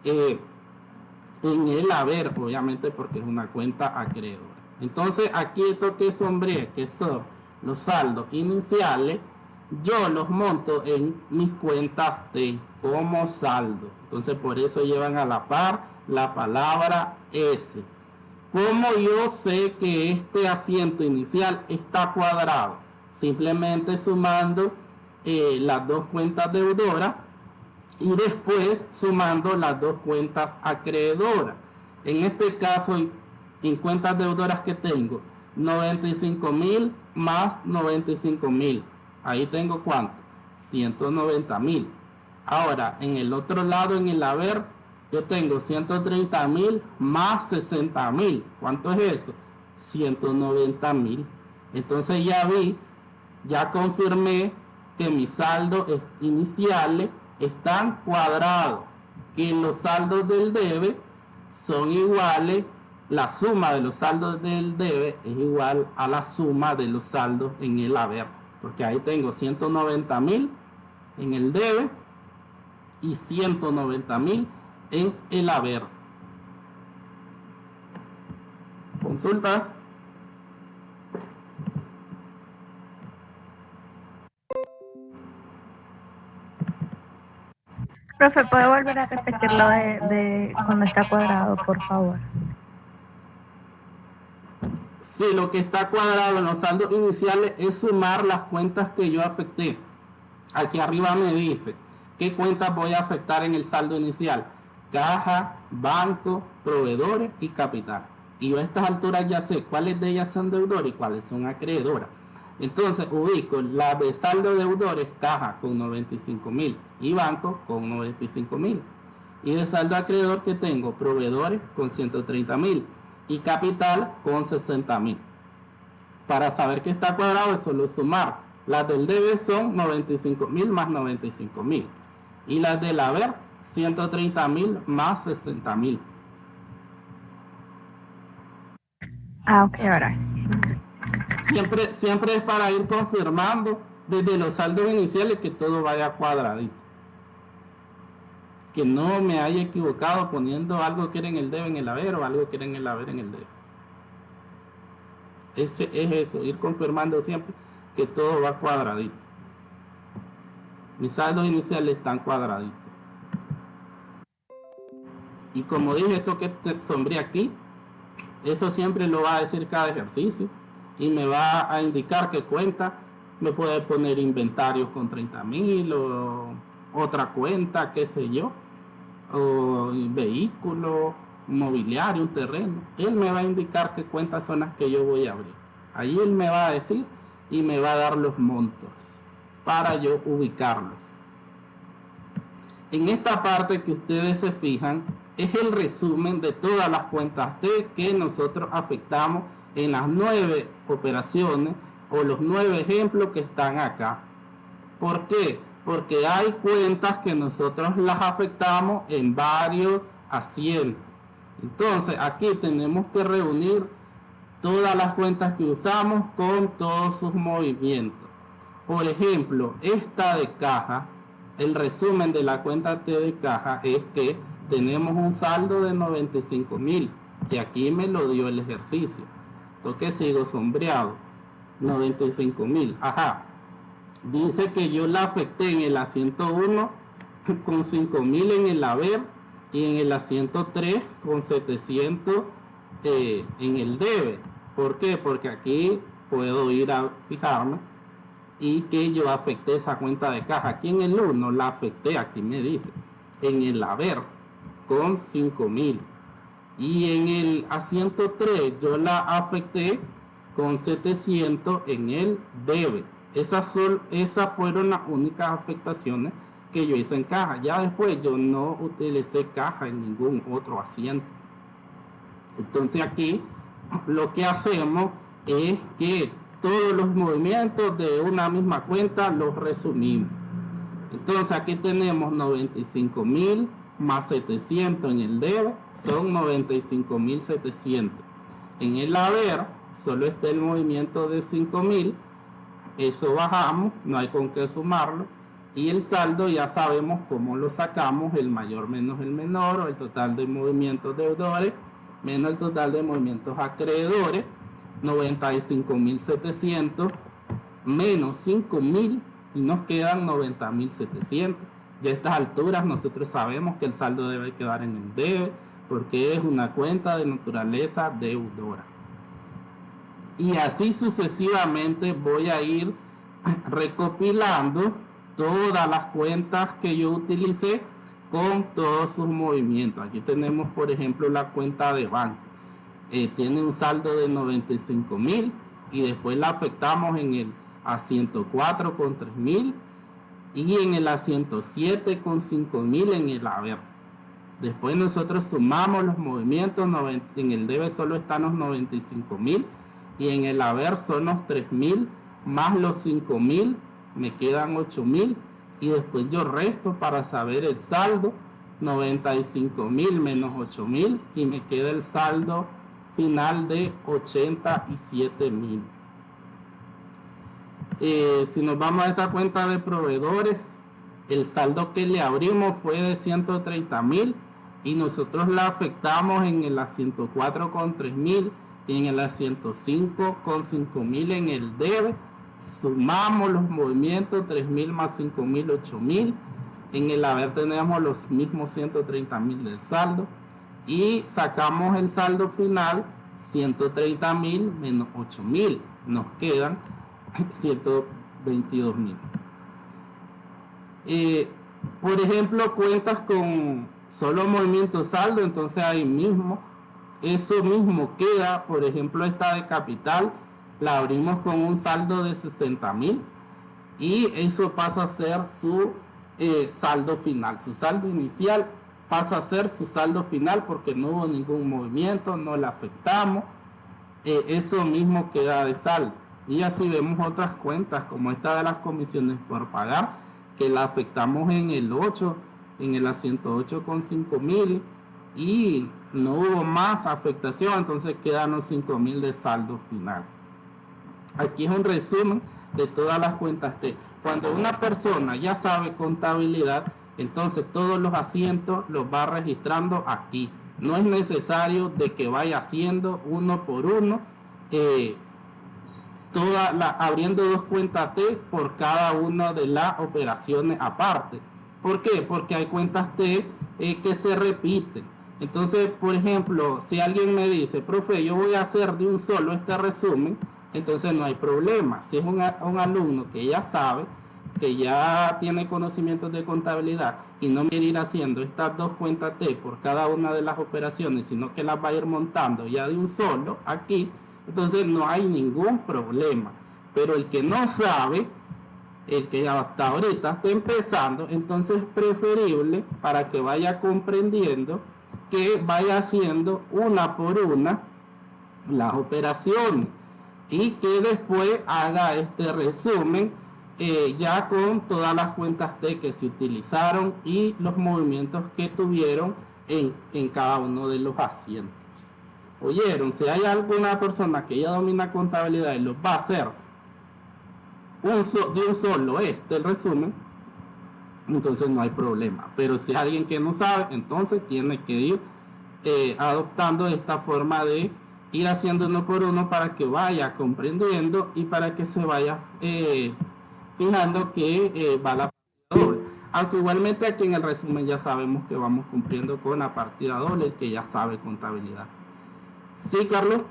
en el haber, obviamente porque es una cuenta acreedora. Entonces aquí esto que sombré, que son los saldos iniciales, yo los monto en mis cuentas T como saldo. Entonces por eso llevan a la par la palabra S. ¿Cómo yo sé que este asiento inicial está cuadrado? Simplemente sumando las dos cuentas deudoras y después sumando las dos cuentas acreedoras. En este caso, en cuentas deudoras que tengo, 95,000 más 95,000. Ahí tengo ¿cuánto? 190,000. Ahora, en el otro lado, en el haber, yo tengo 130.000 más 60.000. ¿Cuánto es eso? 190.000. Entonces ya confirmé que mis saldos iniciales están cuadrados, que los saldos del debe son iguales, la suma de los saldos del debe es igual a la suma de los saldos en el haber, porque ahí tengo 190.000 en el debe y 190.000 en el haber. ¿Consultas? Profe, ¿puede volver a repetir lo de cuando está cuadrado, por favor? Sí, lo que está cuadrado en los saldos iniciales es sumar las cuentas que yo afecté. Aquí arriba me dice qué cuentas voy a afectar en el saldo inicial: caja, banco, proveedores y capital. Y yo a estas alturas ya sé cuáles de ellas son deudores y cuáles son acreedoras. Entonces ubico la de saldo deudores, caja con 95.000 y banco con 95.000. Y de saldo acreedor que tengo proveedores con 130.000 y capital con 60.000. Para saber que está cuadrado es solo sumar. Las del debe son 95.000 más 95.000 y las del haber 130.000 más 60.000. Ok, ahora sí. Siempre es para ir confirmando desde los saldos iniciales que todo vaya cuadradito. Que no me haya equivocado poniendo algo que era en el debe en el haber o algo que era en el haber en el debe. Es eso, ir confirmando siempre que todo va cuadradito. Mis saldos iniciales están cuadraditos. Y como dije, esto que sombré aquí, eso siempre lo va a decir cada ejercicio. Y me va a indicar qué cuenta. Me puede poner inventarios con 30.000 o otra cuenta, qué sé yo, o vehículo, mobiliario, un terreno. Él me va a indicar qué cuentas son las que yo voy a abrir. Ahí él me va a decir y me va a dar los montos para yo ubicarlos. En esta parte que ustedes se fijan es el resumen de todas las cuentas T que nosotros afectamos en las 9 operaciones o los 9 ejemplos que están acá. ¿Por qué? Porque hay cuentas que nosotros las afectamos en varios asientos. Entonces aquí tenemos que reunir todas las cuentas que usamos con todos sus movimientos. Por ejemplo, esta de caja, el resumen de la cuenta T de caja es que tenemos un saldo de 95.000, que aquí me lo dio el ejercicio. Entonces sigo sombreado. 95.000. Ajá. Dice que yo la afecté en el asiento 1 con 5.000 en el haber y en el asiento 3 con 700 en el debe. ¿Por qué? Porque aquí puedo ir a fijarme y que yo afecté esa cuenta de caja. Aquí en el 1 la afecté, aquí me dice, en el haber con 5.000. Y en el asiento 3 yo la afecté con 700 en el debe. Esas fueron las únicas afectaciones que yo hice en caja. Ya después yo no utilicé caja en ningún otro asiento. Entonces aquí lo que hacemos es que todos los movimientos de una misma cuenta los resumimos. Entonces aquí tenemos 95.000 más 700 en el debe, son 95.700. En el haber solo está el movimiento de 5.000, eso bajamos, no hay con qué sumarlo, y el saldo ya sabemos cómo lo sacamos, el mayor menos el menor, o el total de movimientos deudores menos el total de movimientos acreedores, 95.700 menos 5.000 y nos quedan 90.700. Ya a estas alturas nosotros sabemos que el saldo debe quedar en el debe porque es una cuenta de naturaleza deudora. Y así sucesivamente voy a ir recopilando todas las cuentas que yo utilicé con todos sus movimientos. Aquí tenemos, por ejemplo, la cuenta de banco. Tiene un saldo de 95.000 y después la afectamos en el a 104 con 3.000 y en el asiento 7 con 5.000 en el haber. Después nosotros sumamos los movimientos, en el debe solo están los 95.000 y en el haber son los 3.000 más los 5.000, me quedan 8.000 y después yo resto para saber el saldo, 95.000 menos 8.000 y me queda el saldo final de 87.000. Si nos vamos a esta cuenta de proveedores, el saldo que le abrimos fue de 130.000 y nosotros la afectamos en el asiento 4 con 3.000 y en el asiento 5 con 5.000 en el debe. Sumamos los movimientos, 3.000 más 5.000, 8.000. En el haber tenemos los mismos 130.000 del saldo y sacamos el saldo final, 130.000 menos 8.000. Nos quedan 122.000. Por ejemplo, cuentas con solo movimiento saldo, entonces ahí mismo, eso mismo queda. Por ejemplo, esta de capital la abrimos con un saldo de 60.000 y eso pasa a ser su saldo final. Su saldo inicial pasa a ser su saldo final porque no hubo ningún movimiento, no le afectamos, eso mismo queda de saldo. Y así vemos otras cuentas como esta de las comisiones por pagar, que la afectamos en el 8, en el asiento 8 con 5.000 y no hubo más afectación, entonces quedan los 5.000 de saldo final. Aquí es un resumen de todas las cuentas T. Cuando una persona ya sabe contabilidad, entonces todos los asientos los va registrando aquí. No es necesario de que vaya haciendo uno por uno, abriendo dos cuentas T por cada una de las operaciones aparte. ¿Por qué? Porque hay cuentas T que se repiten. Entonces, por ejemplo, si alguien me dice, profe, yo voy a hacer de un solo este resumen, entonces no hay problema. Si es un alumno que ya sabe, que ya tiene conocimientos de contabilidad y no quiere ir haciendo estas dos cuentas T por cada una de las operaciones, sino que las va a ir montando ya de un solo aquí, entonces no hay ningún problema. Pero el que no sabe, el que hasta ahorita está empezando, entonces es preferible, para que vaya comprendiendo, que vaya haciendo una por una las operaciones y que después haga este resumen ya con todas las cuentas T que se utilizaron y los movimientos que tuvieron en cada uno de los asientos. ¿Oyeron? Si hay alguna persona que ya domina contabilidad y los va a hacer de un solo el resumen, entonces no hay problema. Pero si hay alguien que no sabe, entonces tiene que ir adoptando esta forma de ir haciendo uno por uno para que vaya comprendiendo y para que se vaya fijando que va la partida doble. Aunque igualmente aquí en el resumen ya sabemos que vamos cumpliendo con la partida doble, el que ya sabe contabilidad. ¿Sí, Carlos?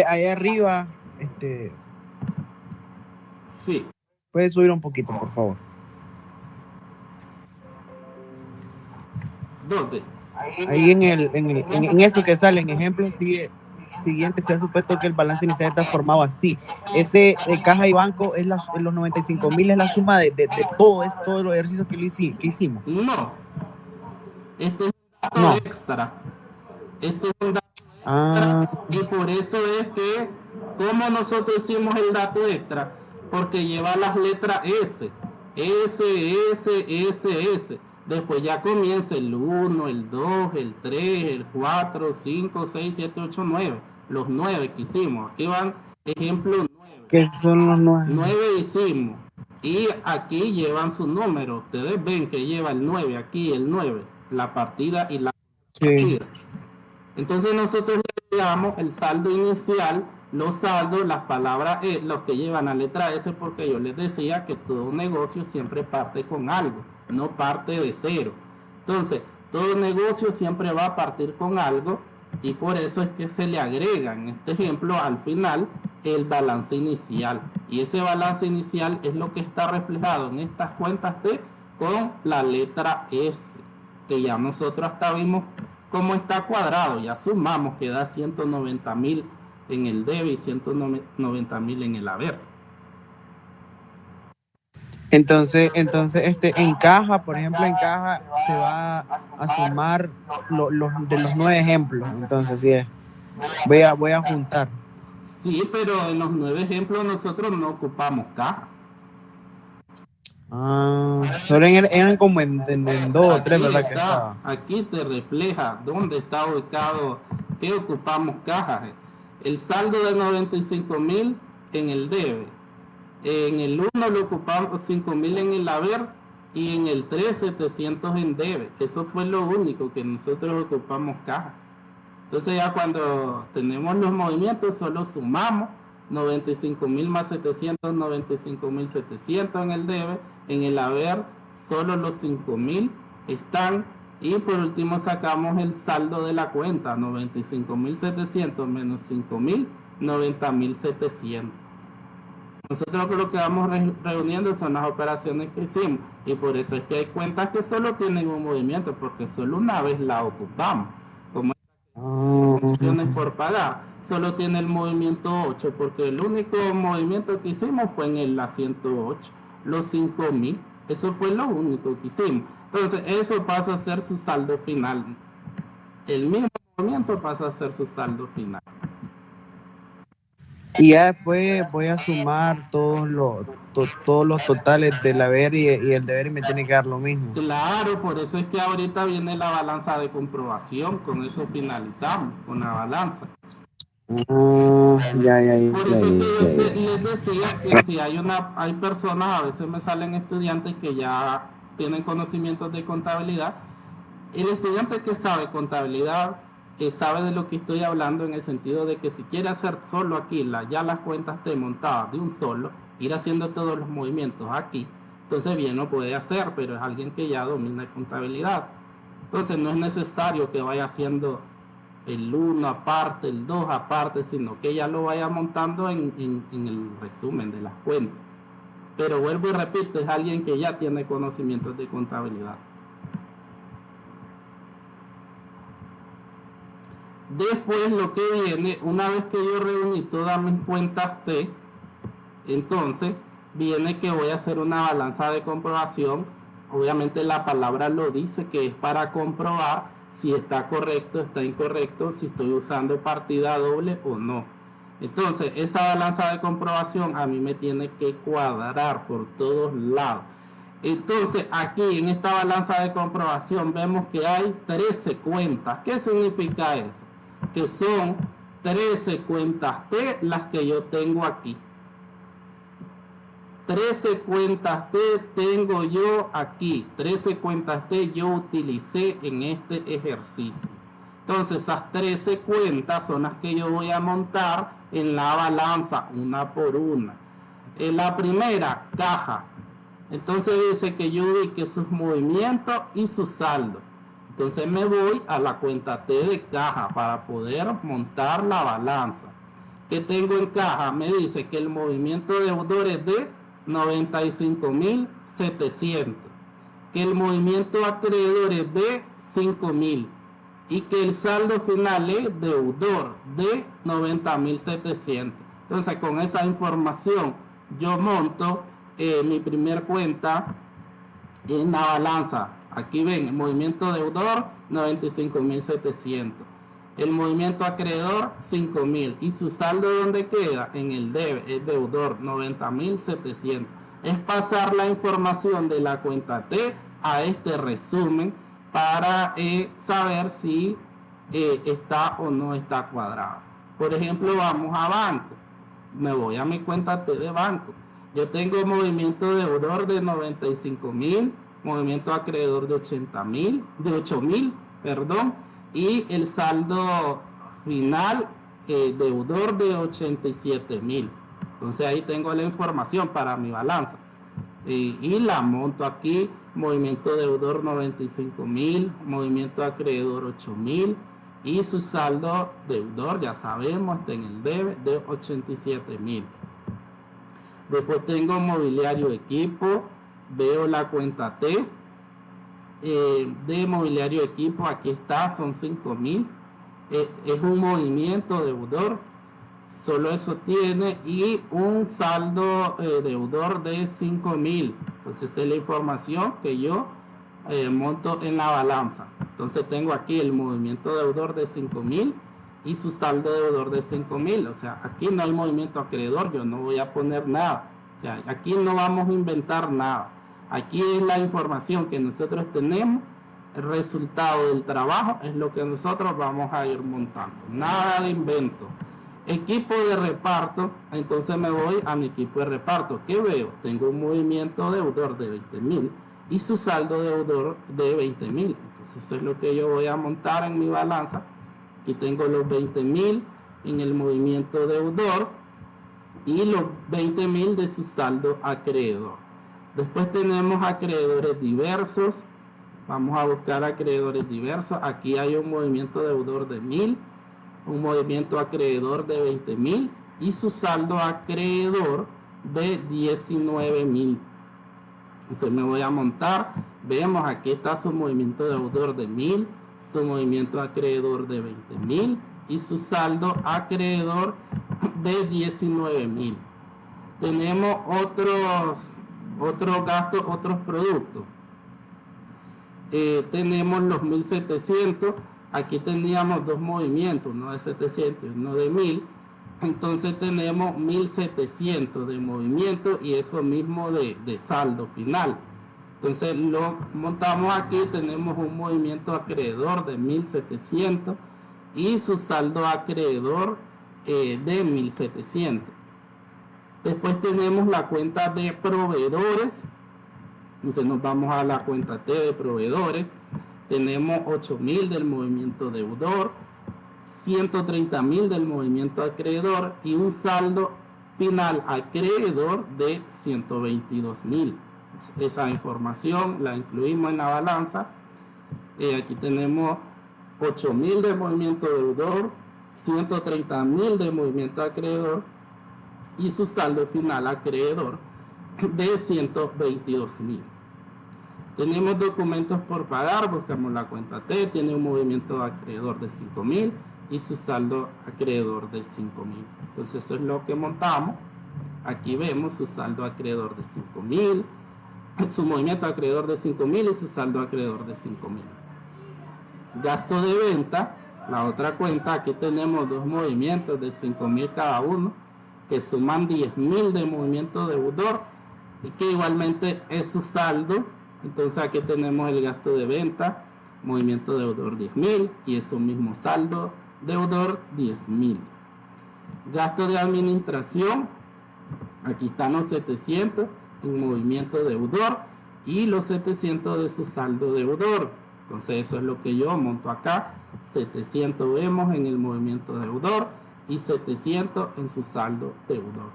Ahí arriba, sí. Puedes subir un poquito, por favor. ¿Dónde? Ahí en eso que sale, en ejemplo, siguiente, se ha supuesto que el balance inicial está formado así. De caja y banco es los 95.000 es la suma de todos los ejercicios que hicimos. No. Este es un dato extra. Este es un dato extra y por eso es que, como nosotros hicimos el dato extra, porque lleva las letras S. Después ya comienza el 1, el 2, el 3, el 4, 5, 6, 7, 8, 9. Los 9 que hicimos. Aquí van ejemplo 9. ¿Qué son los 9? 9 hicimos. Y aquí llevan su número. Ustedes ven que lleva el 9, aquí el 9. La partida y la partida. Entonces nosotros le damos el saldo inicial, los saldos, las palabras los que llevan a letra S, porque yo les decía que todo negocio siempre parte con algo, no parte de cero. Entonces, todo negocio siempre va a partir con algo y por eso es que se le agrega, en este ejemplo, al final, el balance inicial. Y ese balance inicial es lo que está reflejado en estas cuentas T con la letra S, que ya nosotros hasta vimos cómo está cuadrado, ya sumamos que da 190.000 en el debe y 190.000 en el haber. Entonces, en caja, por ejemplo, en caja se va a sumar de los 9 ejemplos. Entonces, sí es. Voy a juntar. Sí, pero en los 9 ejemplos nosotros no ocupamos caja. Solo eran como en 2 o 3, ¿verdad? Que estaba. Aquí te refleja dónde está ubicado, que ocupamos cajas. El saldo de 95.000 en el debe. En el 1 lo ocupamos 5.000 en el haber y en el 3 700 en debe. Eso fue lo único que nosotros ocupamos caja. Entonces ya cuando tenemos los movimientos solo sumamos 95.000 más 700, 95.700 en el debe. En el haber solo los 5.000 están y por último sacamos el saldo de la cuenta, 95.700 menos 5.000, 90.700. Nosotros lo que vamos reuniendo son las operaciones que hicimos y por eso es que hay cuentas que solo tienen un movimiento porque solo una vez la ocupamos. Como funciones por pagar, solo tiene el movimiento 8 porque el único movimiento que hicimos fue en la 108, los 5.000, eso fue lo único que hicimos. Entonces eso pasa a ser su saldo final. El mismo movimiento pasa a ser su saldo final. Y ya después voy a sumar todos los totales del haber y el deber y me tiene que dar lo mismo. Claro, por eso es que ahorita viene la balanza de comprobación, con eso finalizamos, con la balanza. Por eso es que les decía que si hay personas, a veces me salen estudiantes que ya tienen conocimientos de contabilidad. El estudiante que sabe contabilidad sabe de lo que estoy hablando en el sentido de que si quiere hacer solo aquí ya las cuentas montadas de un solo, ir haciendo todos los movimientos aquí, entonces bien lo puede hacer, pero es alguien que ya domina contabilidad. Entonces no es necesario que vaya haciendo el 1 aparte, el 2 aparte, sino que ya lo vaya montando en el resumen de las cuentas. Pero vuelvo y repito, es alguien que ya tiene conocimientos de contabilidad. Después lo que viene, una vez que yo reuní todas mis cuentas T, entonces viene que voy a hacer una balanza de comprobación. Obviamente la palabra lo dice, que es para comprobar si está correcto, está incorrecto, si estoy usando partida doble o no. Entonces esa balanza de comprobación a mí me tiene que cuadrar por todos lados. Entonces aquí en esta balanza de comprobación vemos que hay 13 cuentas. ¿Qué significa eso? Que son 13 cuentas T las que yo tengo aquí. 13 cuentas T tengo yo aquí. 13 cuentas T yo utilicé en este ejercicio. Entonces esas 13 cuentas son las que yo voy a montar en la balanza una por una. En la primera, caja. Entonces dice que yo ubique sus movimientos y su saldo. Entonces me voy a la cuenta T de caja para poder montar la balanza. ¿Qué tengo en caja? Me dice que el movimiento de deudor es de 95.700. Que el movimiento acreedor es de 5.000. Y que el saldo final es deudor de 90.700. Entonces con esa información yo monto mi primer cuenta en la balanza. Aquí ven, el movimiento deudor 95.700, el movimiento acreedor 5.000 y su saldo donde queda en el debe es deudor 90.700. Es pasar la información de la cuenta T a este resumen para saber si está o no está cuadrado. Por ejemplo, vamos a banco. Me voy a mi cuenta T de banco. Yo tengo movimiento deudor de 95.000, movimiento acreedor de 8.000, perdón, y el saldo final deudor de 87.000. Entonces ahí tengo la información para mi balanza y la monto aquí. Movimiento deudor 95.000, movimiento acreedor 8.000 y su saldo deudor, ya sabemos, está en el debe de 87.000. Después tengo mobiliario equipo, veo la cuenta T de mobiliario equipo, aquí está, son 5.000, es un movimiento deudor, solo eso tiene, y un saldo deudor de 5.000. Entonces es la información que yo monto en la balanza. Entonces tengo aquí el movimiento deudor de 5.000 y su saldo deudor de 5.000. O sea, aquí no hay movimiento acreedor, yo no voy a poner nada. O sea, aquí no vamos a inventar nada. Aquí es la información que nosotros tenemos, el resultado del trabajo es lo que nosotros vamos a ir montando. Nada de invento. Equipo de reparto, entonces me voy a mi equipo de reparto. ¿Qué veo? Tengo un movimiento deudor de 20.000 y su saldo deudor de 20.000. Entonces eso es lo que yo voy a montar en mi balanza. Aquí tengo los 20.000 en el movimiento deudor y los 20.000 de su saldo acreedor. Después tenemos acreedores diversos. Vamos a buscar acreedores diversos. Aquí hay un movimiento deudor de 1.000, un movimiento acreedor de 20.000 y su saldo acreedor de 19.000. Entonces me voy a montar. Vemos, aquí está su movimiento deudor de 1.000, su movimiento acreedor de 20.000 y su saldo acreedor de 19.000. Tenemos otros gastos, otros productos. Tenemos los 1.700. Aquí teníamos dos movimientos, uno de 700 y uno de 1.000. Entonces tenemos 1.700 de movimiento y eso mismo de saldo final. Entonces lo montamos aquí, tenemos un movimiento acreedor de 1.700 y su saldo acreedor de 1.700. Después tenemos la cuenta de proveedores. Entonces nos vamos a la cuenta T de proveedores. Tenemos 8.000 del movimiento deudor, 130.000 del movimiento acreedor y un saldo final acreedor de 122.000. Esa información la incluimos en la balanza. Aquí tenemos 8.000 de movimiento deudor, 130.000 de movimiento acreedor y su saldo final acreedor de 122.000. Tenemos documentos por pagar, buscamos la cuenta T, tiene un movimiento acreedor de 5.000 y su saldo acreedor de 5.000. Entonces eso es lo que montamos. Aquí vemos su saldo acreedor de 5.000, su movimiento acreedor de 5.000 y su saldo acreedor de 5.000. Gasto de venta, la otra cuenta, aquí tenemos dos movimientos de 5.000 cada uno, que suman 10.000 de movimiento deudor y que igualmente es su saldo. Entonces aquí tenemos el gasto de venta, movimiento deudor 10.000 y es su mismo saldo deudor 10.000. Gasto de administración, aquí están los 700 en movimiento deudor y los 700 de su saldo deudor. Entonces eso es lo que yo monto acá. 700 vemos en el movimiento deudor y 700 en su saldo deudor.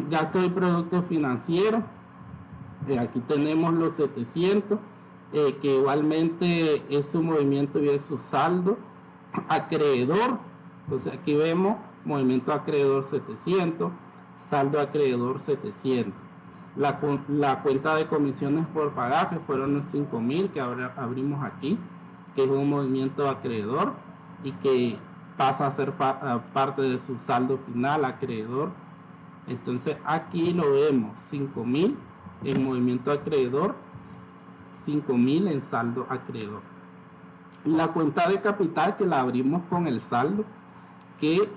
Gasto de productos financieros, aquí tenemos los 700 que igualmente es su movimiento y es su saldo acreedor. Entonces aquí vemos movimiento acreedor 700, saldo acreedor 700. La cuenta de comisiones por pagar, que fueron los 5.000 que ahora abrimos aquí, que es un movimiento acreedor y que pasa a ser parte de su saldo final acreedor. Entonces aquí lo vemos, 5.000 en movimiento acreedor, 5.000 en saldo acreedor. La cuenta de capital, que la abrimos con el saldo, que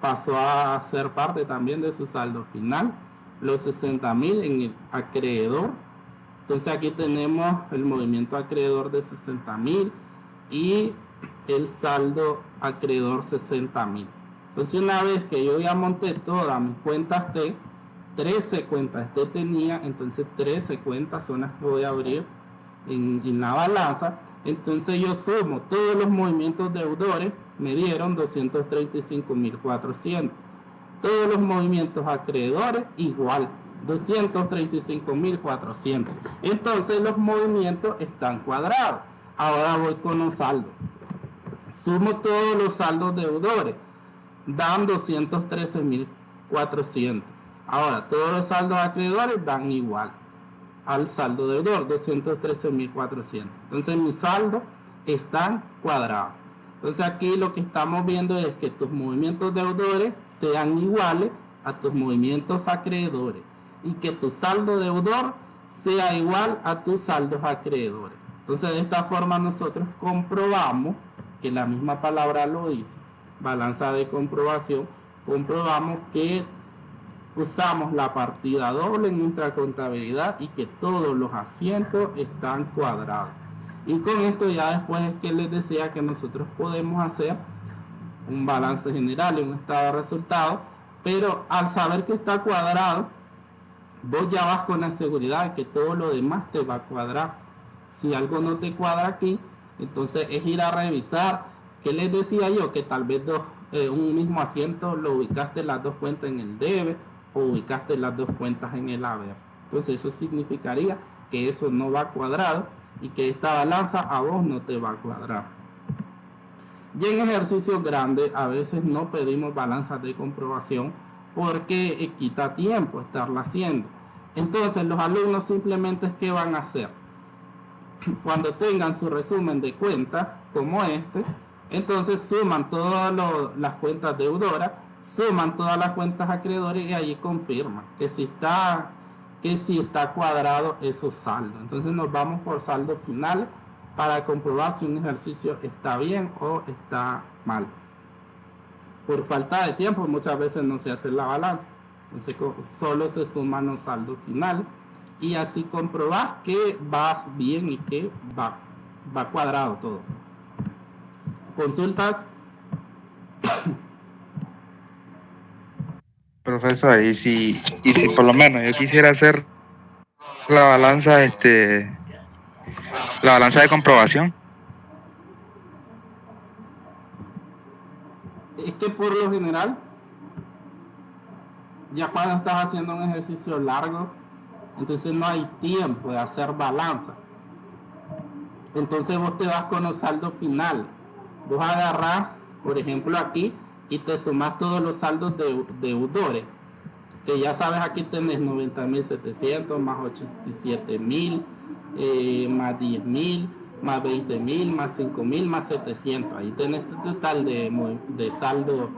pasó a ser parte también de su saldo final, los 60.000 en el acreedor. Entonces aquí tenemos el movimiento acreedor de 60.000 y el saldo acreedor 60.000. Entonces una vez que yo ya monté todas mis cuentas T, 13 cuentas T tenía, entonces 13 cuentas son las que voy a abrir en la balanza. Entonces yo sumo todos los movimientos deudores, me dieron 235.400. Todos los movimientos acreedores igual, 235.400. Entonces los movimientos están cuadrados. Ahora voy con los saldos. Sumo todos los saldos deudores, dan 213.400. Ahora todos los saldos acreedores dan igual al saldo deudor, 213.400. Entonces mis saldos están cuadrados. Entonces aquí lo que estamos viendo es que tus movimientos deudores sean iguales a tus movimientos acreedores y que tu saldo deudor sea igual a tus saldos acreedores. Entonces, de esta forma nosotros comprobamos, que la misma palabra lo dice, balanza de comprobación, comprobamos que usamos la partida doble en nuestra contabilidad y que todos los asientos están cuadrados. Y con esto ya después es que les decía que nosotros podemos hacer un balance general y un estado de resultados, pero al saber que está cuadrado, vos ya vas con la seguridad de que todo lo demás te va a cuadrar. Si algo no te cuadra aquí, entonces es ir a revisar. ¿Qué les decía yo? Que tal vez un mismo asiento lo ubicaste las dos cuentas en el debe o ubicaste las dos cuentas en el haber. Entonces eso significaría que eso no va cuadrado y que esta balanza a vos no te va a cuadrar. Y en ejercicios grandes a veces no pedimos balanzas de comprobación porque quita tiempo estarla haciendo. Entonces los alumnos simplemente ¿qué van a hacer? Cuando tengan su resumen de cuentas como este, entonces suman todas las cuentas deudoras, suman todas las cuentas acreedoras y ahí confirman que si está cuadrado esos saldos. Entonces nos vamos por saldo final para comprobar si un ejercicio está bien o está mal. Por falta de tiempo muchas veces no se hace la balanza, entonces solo se suman los saldos finales y así comprobás que va bien y que va cuadrado todo. ¿Consultas? Profesor, y si por lo menos yo quisiera hacer la balanza de comprobación. Es que por lo general, ya cuando estás haciendo un ejercicio largo, entonces no hay tiempo de hacer balanza. Entonces vos te vas con los saldos finales. Vos agarrás, por ejemplo aquí, y te sumas todos los saldos deudores. Que ya sabes, aquí tenés 90.700, más 87.000, más 10.000, más 20.000, más 5.000, más 700. Ahí tenés tu total de saldos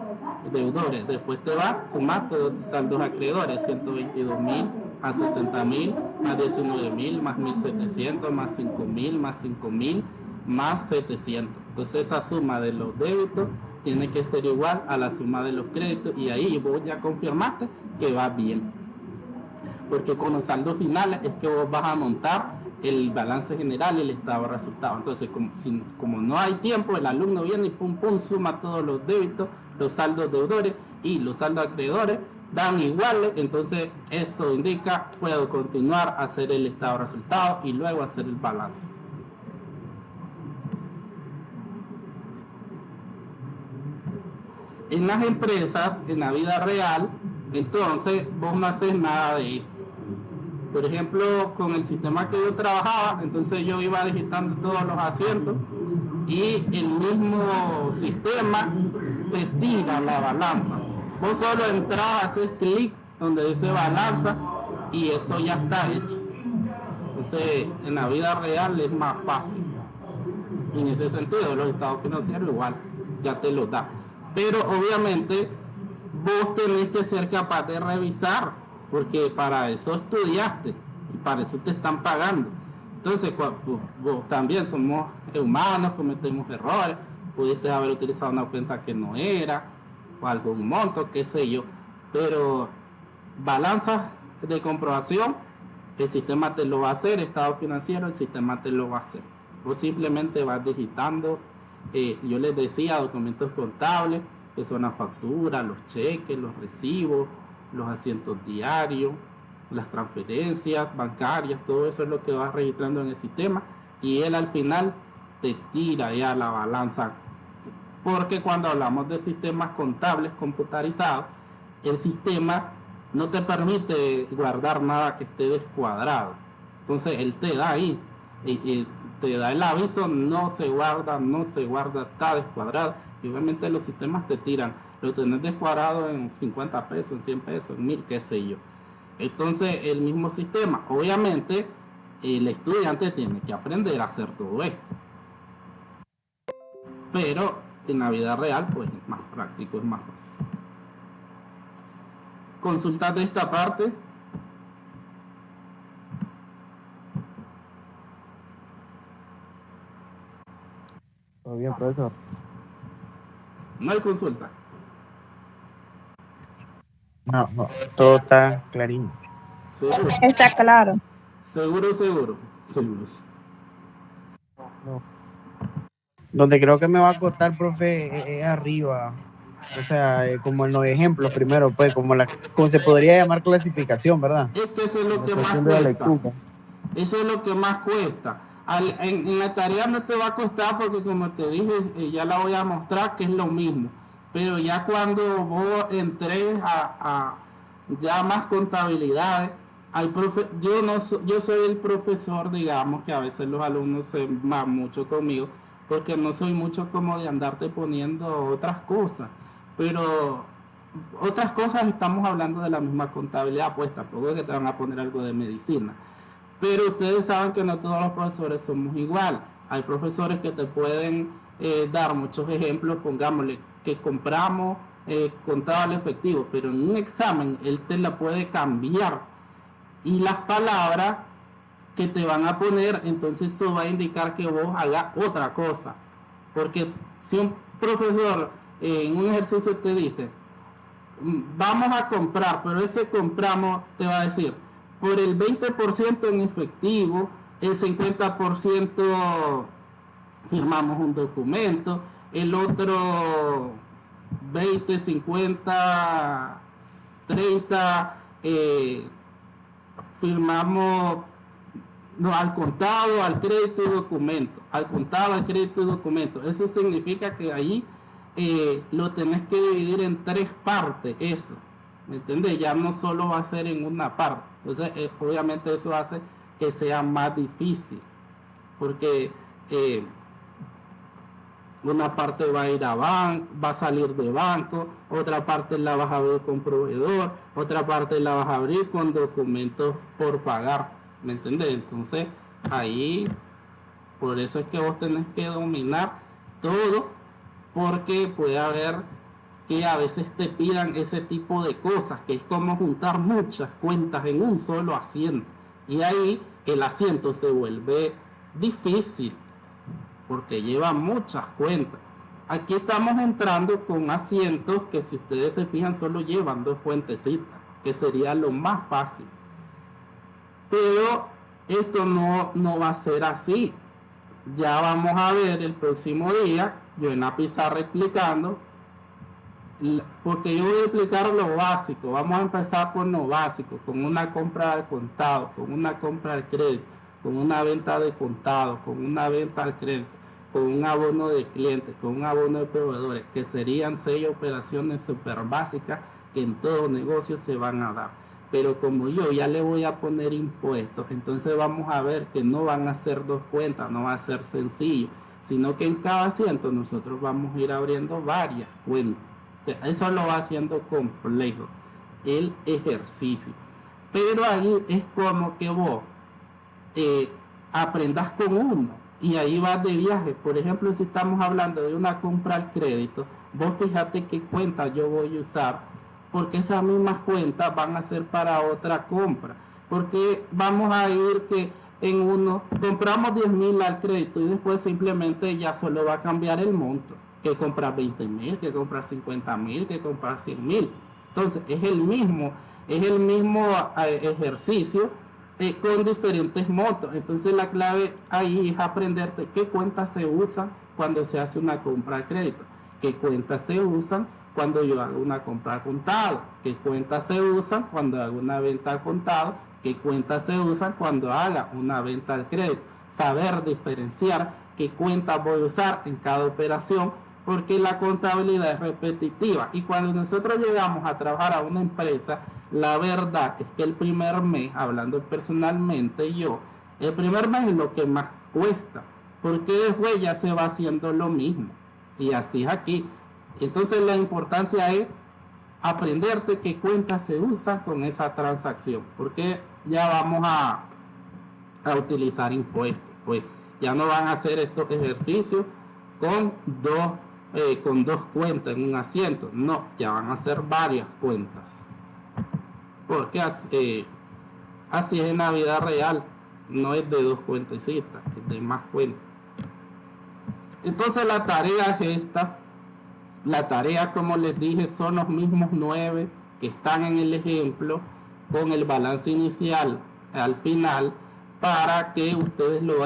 deudores. Después te vas, sumar todos tus saldos acreedores, 122.000, más 60.000, más 19.000, más 1.700, más 5.000, más 5.000, más 700. Entonces esa suma de los débitos tiene que ser igual a la suma de los créditos y ahí vos ya confirmaste que va bien. Porque con los saldos finales es que vos vas a montar el balance general y el estado de resultados. Entonces, como no hay tiempo, el alumno viene y pum pum suma todos los débitos, los saldos deudores y los saldos acreedores dan iguales. Entonces eso indica puedo continuar a hacer el estado de resultados y luego hacer el balance. En las empresas, en la vida real, entonces vos no haces nada de esto. Por ejemplo, con el sistema que yo trabajaba, entonces yo iba digitando todos los asientos y el mismo sistema te tira la balanza. Vos solo entras, haces clic donde dice balanza y eso ya está hecho. Entonces, en la vida real es más fácil. En ese sentido, los estados financieros igual ya te los da. Pero obviamente vos tenés que ser capaz de revisar, porque para eso estudiaste y para eso te están pagando. Entonces vos también somos humanos, cometemos errores, pudiste haber utilizado una cuenta que no era, o algún monto, qué sé yo, pero balanzas de comprobación, el sistema te lo va a hacer, estado financiero, el sistema te lo va a hacer. Vos simplemente vas digitando. Yo les decía documentos contables, que son las facturas, los cheques, los recibos, los asientos diarios, las transferencias bancarias, todo eso es lo que vas registrando en el sistema y él al final te tira ya la balanza. Porque cuando hablamos de sistemas contables computarizados, el sistema no te permite guardar nada que esté descuadrado. Entonces él te da ahí y te da el aviso, no se guarda, está descuadrado. Y obviamente los sistemas te tiran, lo tenés descuadrado en 50 pesos, en 100 pesos, en 1000, qué sé yo. Entonces el mismo sistema, obviamente el estudiante tiene que aprender a hacer todo esto. Pero en la vida real pues es más práctico, es más fácil. Consultas de esta parte. Todo bien, profesor. No hay consulta. No, no, todo está clarín. ¿Seguro? Está claro. Seguro. No. Donde creo que me va a costar, profe, es arriba. O sea, como en los ejemplos primero, pues, como se podría llamar clasificación, ¿verdad? Es que eso es lo que La más cuestión de la cuesta. lectura. Eso es lo que más cuesta. En la tarea no te va a costar porque como te dije, ya la voy a mostrar que es lo mismo. Pero ya cuando vos entres a ya más contabilidades, yo soy el profesor, digamos, que a veces los alumnos se van mucho conmigo, porque no soy mucho como de andarte poniendo otras cosas. Pero otras cosas estamos hablando de la misma contabilidad, pues tampoco es que te van a poner algo de medicina. Pero ustedes saben que no todos los profesores somos igual. Hay profesores que te pueden dar muchos ejemplos, pongámosle, que compramos contable efectivo, pero en un examen él te la puede cambiar. Y las palabras que te van a poner, entonces eso va a indicar que vos hagas otra cosa. Porque si un profesor en un ejercicio te dice, vamos a comprar, pero ese compramos te va a decir, por el 20% en efectivo, el 50% firmamos un documento, el otro 20, 50, 30 firmamos al contado, al crédito y documento, al contado, al crédito y documento. Eso significa que ahí lo tenés que dividir en 3 partes, eso, ¿me entiendes? Ya no solo va a ser en una parte. Entonces, obviamente eso hace que sea más difícil, porque una parte va a ir va a salir de banco, otra parte la vas a abrir con proveedor, otra parte la vas a abrir con documentos por pagar, ¿me entiendes? Entonces, ahí, por eso es que vos tenés que dominar todo, porque puede haber que a veces te pidan ese tipo de cosas, que es como juntar muchas cuentas en un solo asiento. Y ahí el asiento se vuelve difícil, porque lleva muchas cuentas. Aquí estamos entrando con asientos que, si ustedes se fijan, solo llevan 2 cuentecitas, que sería lo más fácil. Pero esto no va a ser así. Ya vamos a ver el próximo día, yo en la pizarra explicando, porque yo voy a explicar lo básico. Vamos a empezar por lo básico, con una compra al contado, con una compra al crédito, con una venta de contado, con una venta al crédito, con un abono de clientes, con un abono de proveedores, que serían 6 operaciones súper básicas que en todo negocio se van a dar. Pero como yo ya le voy a poner impuestos, entonces vamos a ver que no van a ser 2 cuentas, no va a ser sencillo, sino que en cada asiento nosotros vamos a ir abriendo varias cuentas. O sea, eso lo va haciendo complejo el ejercicio. Pero ahí es como que vos aprendas con uno y ahí vas de viaje. Por ejemplo, si estamos hablando de una compra al crédito, vos fíjate qué cuenta yo voy a usar, porque esas mismas cuentas van a ser para otra compra. Porque vamos a ir que en uno compramos 10.000 al crédito y después simplemente ya solo va a cambiar el monto. Que compras 20.000, que compras 50.000, que compras 100.000. Entonces es el mismo ejercicio con diferentes montos. Entonces la clave ahí es aprenderte qué cuentas se usan cuando se hace una compra al crédito, qué cuentas se usan cuando yo hago una compra al contado, qué cuentas se usan cuando hago una venta al contado, qué cuentas se usan cuando haga una venta al crédito. Saber diferenciar qué cuentas voy a usar en cada operación, porque la contabilidad es repetitiva. Y cuando nosotros llegamos a trabajar a una empresa, la verdad es que el primer mes, hablando personalmente yo, el primer mes es lo que más cuesta, porque después ya se va haciendo lo mismo. Y así es aquí. Entonces la importancia es aprenderte qué cuentas se usan con esa transacción, porque ya vamos a utilizar impuestos. Pues ya no van a hacer estos ejercicios con dos cuentas en un asiento, no, ya van a ser varias cuentas, porque así es en la vida real, no es de 2 cuentecitas, es de más cuentas. Entonces la tarea es esta. La tarea, como les dije, son los mismos 9 que están en el ejemplo, con el balance inicial al final, para que ustedes lo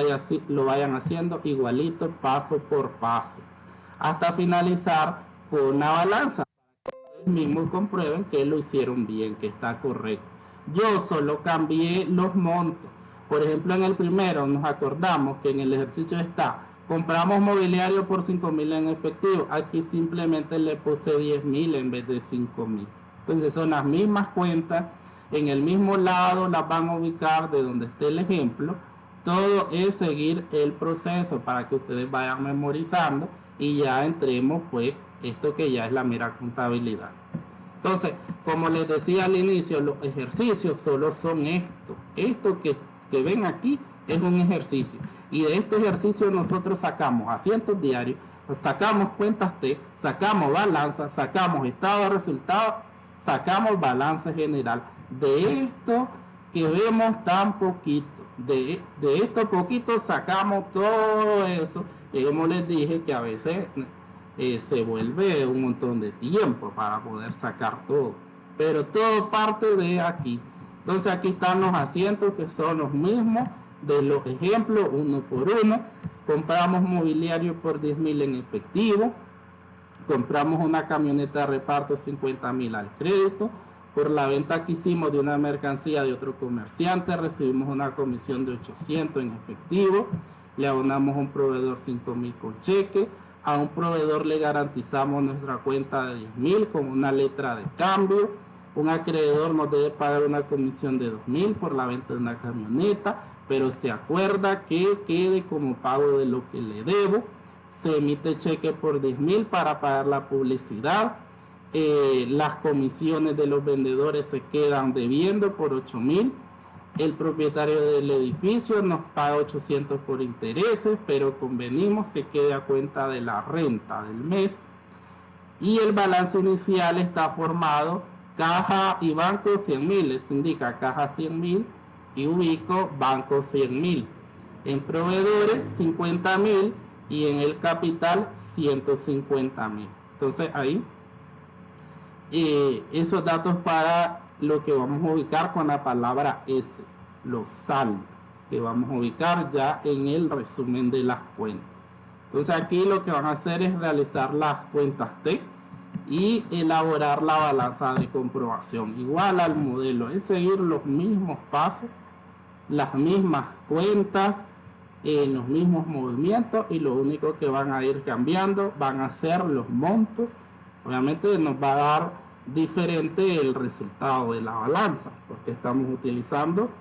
vayan haciendo igualito, paso por paso, hasta finalizar con una balanza. Ustedes mismos comprueben que lo hicieron bien, que está correcto. Yo solo cambié los montos. Por ejemplo, en el primero nos acordamos que en el ejercicio está: compramos mobiliario por 5.000 en efectivo. Aquí simplemente le puse 10.000 en vez de 5.000. Entonces son las mismas cuentas, en el mismo lado las van a ubicar de donde esté el ejemplo. Todo es seguir el proceso para que ustedes vayan memorizando y ya entremos pues esto que ya es la mera contabilidad. Entonces, como les decía al inicio, los ejercicios solo son esto. Esto que ven aquí es un ejercicio. Y de este ejercicio nosotros sacamos asientos diarios, sacamos cuentas T, sacamos balanza, sacamos estado de resultados, sacamos balance general. De esto que vemos tan poquito, de esto poquito sacamos todo eso. Y como les dije, que a veces se vuelve un montón de tiempo para poder sacar todo. Pero todo parte de aquí. Entonces aquí están los asientos que son los mismos de los ejemplos, uno por uno. Compramos mobiliario por 10.000 en efectivo. Compramos una camioneta de reparto 50.000 al crédito. Por la venta que hicimos de una mercancía de otro comerciante, recibimos una comisión de 800 en efectivo. Le abonamos a un proveedor 5.000 con cheque. A un proveedor le garantizamos nuestra cuenta de 10.000 con una letra de cambio. Un acreedor nos debe pagar una comisión de 2.000 por la venta de una camioneta, pero se acuerda que quede como pago de lo que le debo. Se emite cheque por 10.000 para pagar la publicidad. Las comisiones de los vendedores se quedan debiendo por 8.000. El propietario del edificio nos paga 800 por intereses, pero convenimos que quede a cuenta de la renta del mes. Y el balance inicial está formado caja y banco 100.000. Les indica caja 100.000 y ubico banco 100.000. En proveedores 50.000 y en el capital 150.000. Entonces ahí esos datos para lo que vamos a ubicar con la palabra S, los saldos, que vamos a ubicar ya en el resumen de las cuentas. Entonces aquí lo que van a hacer es realizar las cuentas T y elaborar la balanza de comprobación. Igual al modelo, es seguir los mismos pasos, las mismas cuentas, los mismos movimientos, y lo único que van a ir cambiando van a ser los montos. Obviamente nos va a dar diferente el resultado de la balanza porque estamos utilizando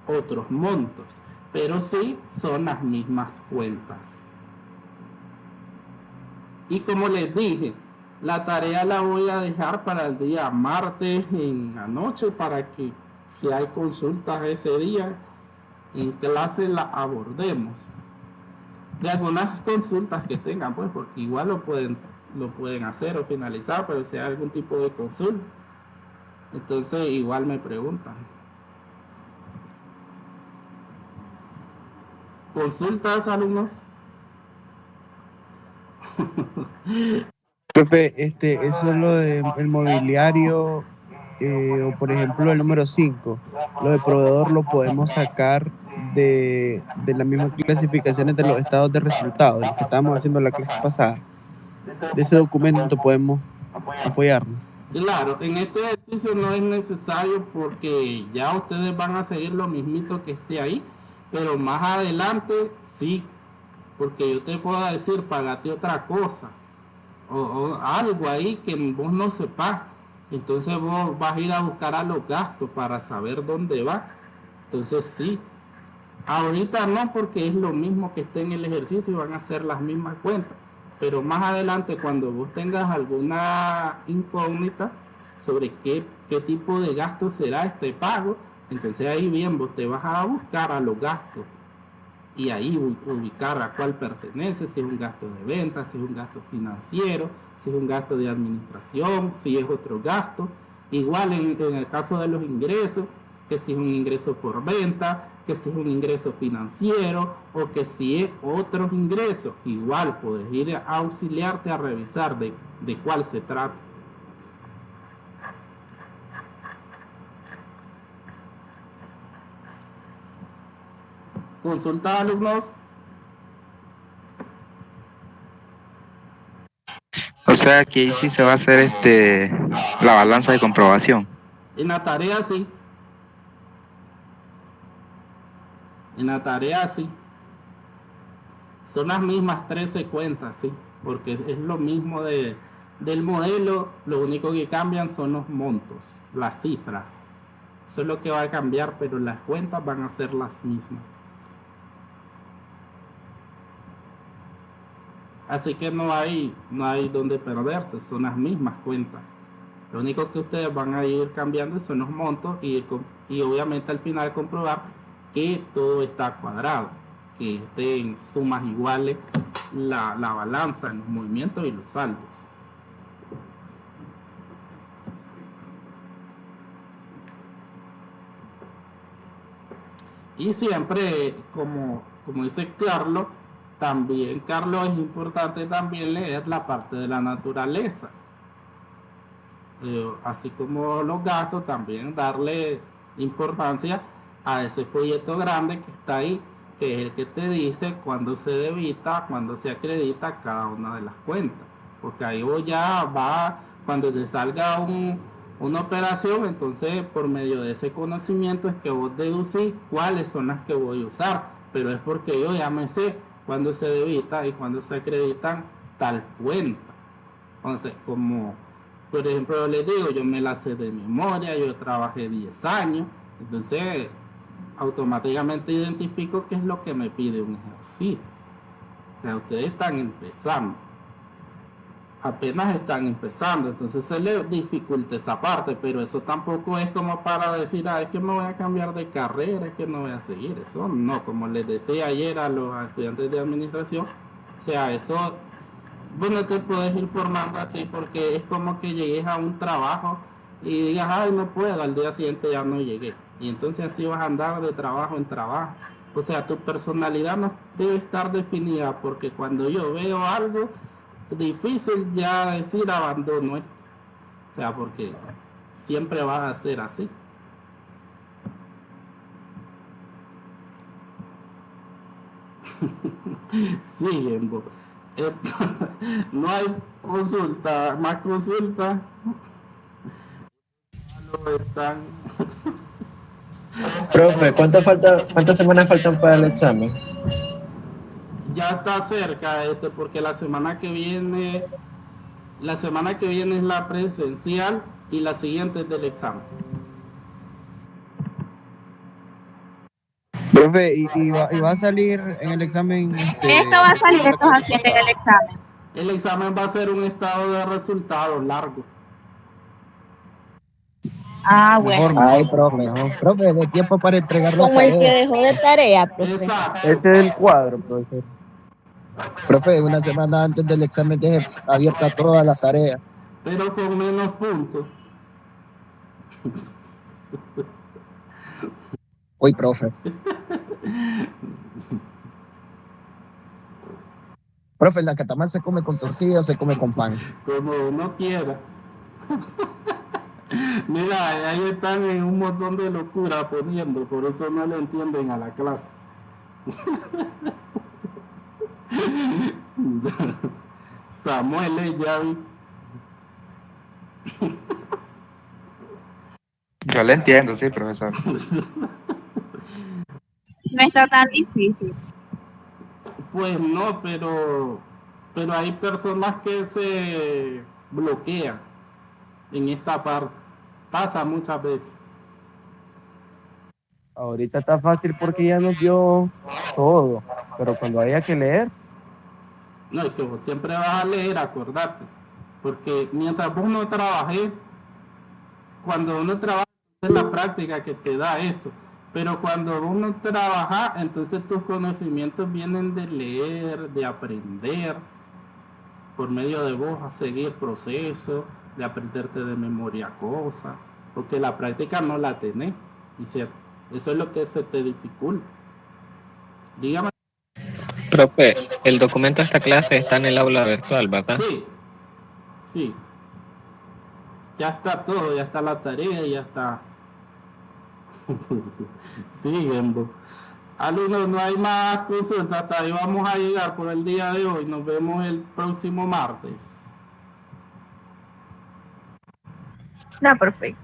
otros montos, pero sí son las mismas cuentas. Y como les dije, la tarea la voy a dejar para el día martes en la noche, para que si hay consultas ese día en clase la abordemos. De algunas consultas que tengan, pues, porque igual lo pueden hacer o finalizar, pero si hay algún tipo de consulta, entonces igual me preguntan. ¿Consultas, alumnos? Profe, eso es lo del mobiliario, o por ejemplo el número 5, lo de proveedor lo podemos sacar de las mismas clasificaciones de los estados de resultados, de los que estábamos haciendo la clase pasada. De ese documento podemos apoyarnos. Claro, en este ejercicio no es necesario porque ya ustedes van a seguir lo mismito que esté ahí, pero más adelante sí, porque yo te puedo decir, pagate otra cosa o algo ahí que vos no sepas, entonces vos vas a ir a buscar a los gastos para saber dónde va. Entonces sí, ahorita no, porque es lo mismo que esté en el ejercicio y van a ser las mismas cuentas. Pero más adelante, cuando vos tengas alguna incógnita sobre qué tipo de gasto será este pago, entonces ahí bien vos te vas a buscar a los gastos y ahí ubicar a cuál pertenece, si es un gasto de venta, si es un gasto financiero, si es un gasto de administración, si es otro gasto. Igual en el caso de los ingresos, que si es un ingreso por venta, que si es un ingreso financiero o que si es otros ingresos. Igual puedes ir a auxiliarte a revisar de cuál se trata. Consulta, alumnos. O sea que ahí sí se va a hacer la balanza de comprobación. En la tarea sí. En la tarea sí. Son las mismas 13 cuentas, sí. Porque es lo mismo del modelo. Lo único que cambian son los montos, las cifras. Eso es lo que va a cambiar, pero las cuentas van a ser las mismas. Así que no hay donde perderse, son las mismas cuentas. Lo único que ustedes van a ir cambiando son los montos y obviamente al final comprobar que todo está cuadrado, que esté en sumas iguales la balanza en los movimientos y los saldos. Y siempre, como dice Carlos, también, Carlos, es importante también leer la parte de la naturaleza. Así como los gastos, también darle importancia a ese folleto grande que está ahí, que es el que te dice cuándo se debita, cuándo se acredita cada una de las cuentas. Porque ahí vos ya va, cuando te salga una operación, entonces por medio de ese conocimiento es que vos deducís cuáles son las que voy a usar. Pero es porque yo ya me sé cuándo se debita y cuándo se acreditan tal cuenta. Entonces, como por ejemplo les digo, yo me la sé de memoria, yo trabajé 10 años, entonces automáticamente identifico qué es lo que me pide un ejercicio. O sea, ustedes están empezando, apenas están empezando, entonces se les dificulta esa parte, pero eso tampoco es como para decir, es que me voy a cambiar de carrera, es que no voy a seguir, eso no, como les decía ayer a los estudiantes de administración, o sea, eso, bueno, te puedes ir formando así, porque es como que llegues a un trabajo y digas, ay, no puedo, al día siguiente ya no llegué, y entonces así vas a andar de trabajo en trabajo. O sea, tu personalidad no debe estar definida, porque cuando yo veo algo difícil ya decir abandono esto, o sea, porque siempre va a ser así. Siguen, no hay consulta, más consulta. Están. Profe, ¿cuántas semanas faltan para el examen? Ya está cerca, porque la semana que viene es la presencial y la siguiente es del examen. Profe, y va a salir en el examen. Esto va a salir, esto es así en el examen. El examen va a ser un estado de resultados largo. Ah, bueno. Ay, profe, de tiempo para entregar la Como el que tarea. dejó de tarea, profe. Exacto. Ese es el cuadro, profesor. Profe, una semana antes del examen deje abierta todas las tareas. Pero con menos puntos. Uy, profe. Profe, la catamán se come con tortilla o se come con pan. Como uno quiera. Mira, ahí están en un montón de locura poniendo, por eso no le entienden a la clase. Samuel, ya vi. Yo le entiendo, sí, profesor. No está tan difícil. Pues no, pero hay personas que se bloquean en esta parte. Pasa muchas veces. Ahorita está fácil porque ya nos dio todo, pero cuando haya que leer. No, es que vos siempre vas a leer, acordate. Porque mientras vos no trabajes, cuando uno trabaja, es la práctica que te da eso. Pero cuando vos no trabajas, entonces tus conocimientos vienen de leer, de aprender, por medio de vos a seguir procesos, de aprenderte de memoria cosas, porque la práctica no la tenés. Y Eso es lo que se te dificulta. Dígame. Profe, el documento de esta clase está en el aula virtual, ¿verdad? Sí, sí. Ya está todo, ya está la tarea, ya está. Sí, Gembo. Alumnos, no hay más consultas, hasta ahí vamos a llegar por el día de hoy. Nos vemos el próximo martes. No, perfecto.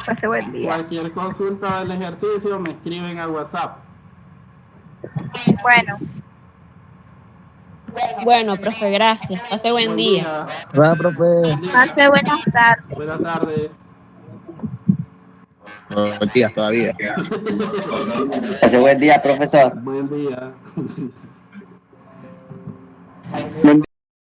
Pase buen día. Cualquier consulta del ejercicio me escriben a WhatsApp. Bueno. Bueno, profe, gracias. Pase buen día. Va, profe. Pase buenas tardes. Buenas tardes. Buenos días todavía. Pase buen día, profesor. Buen día.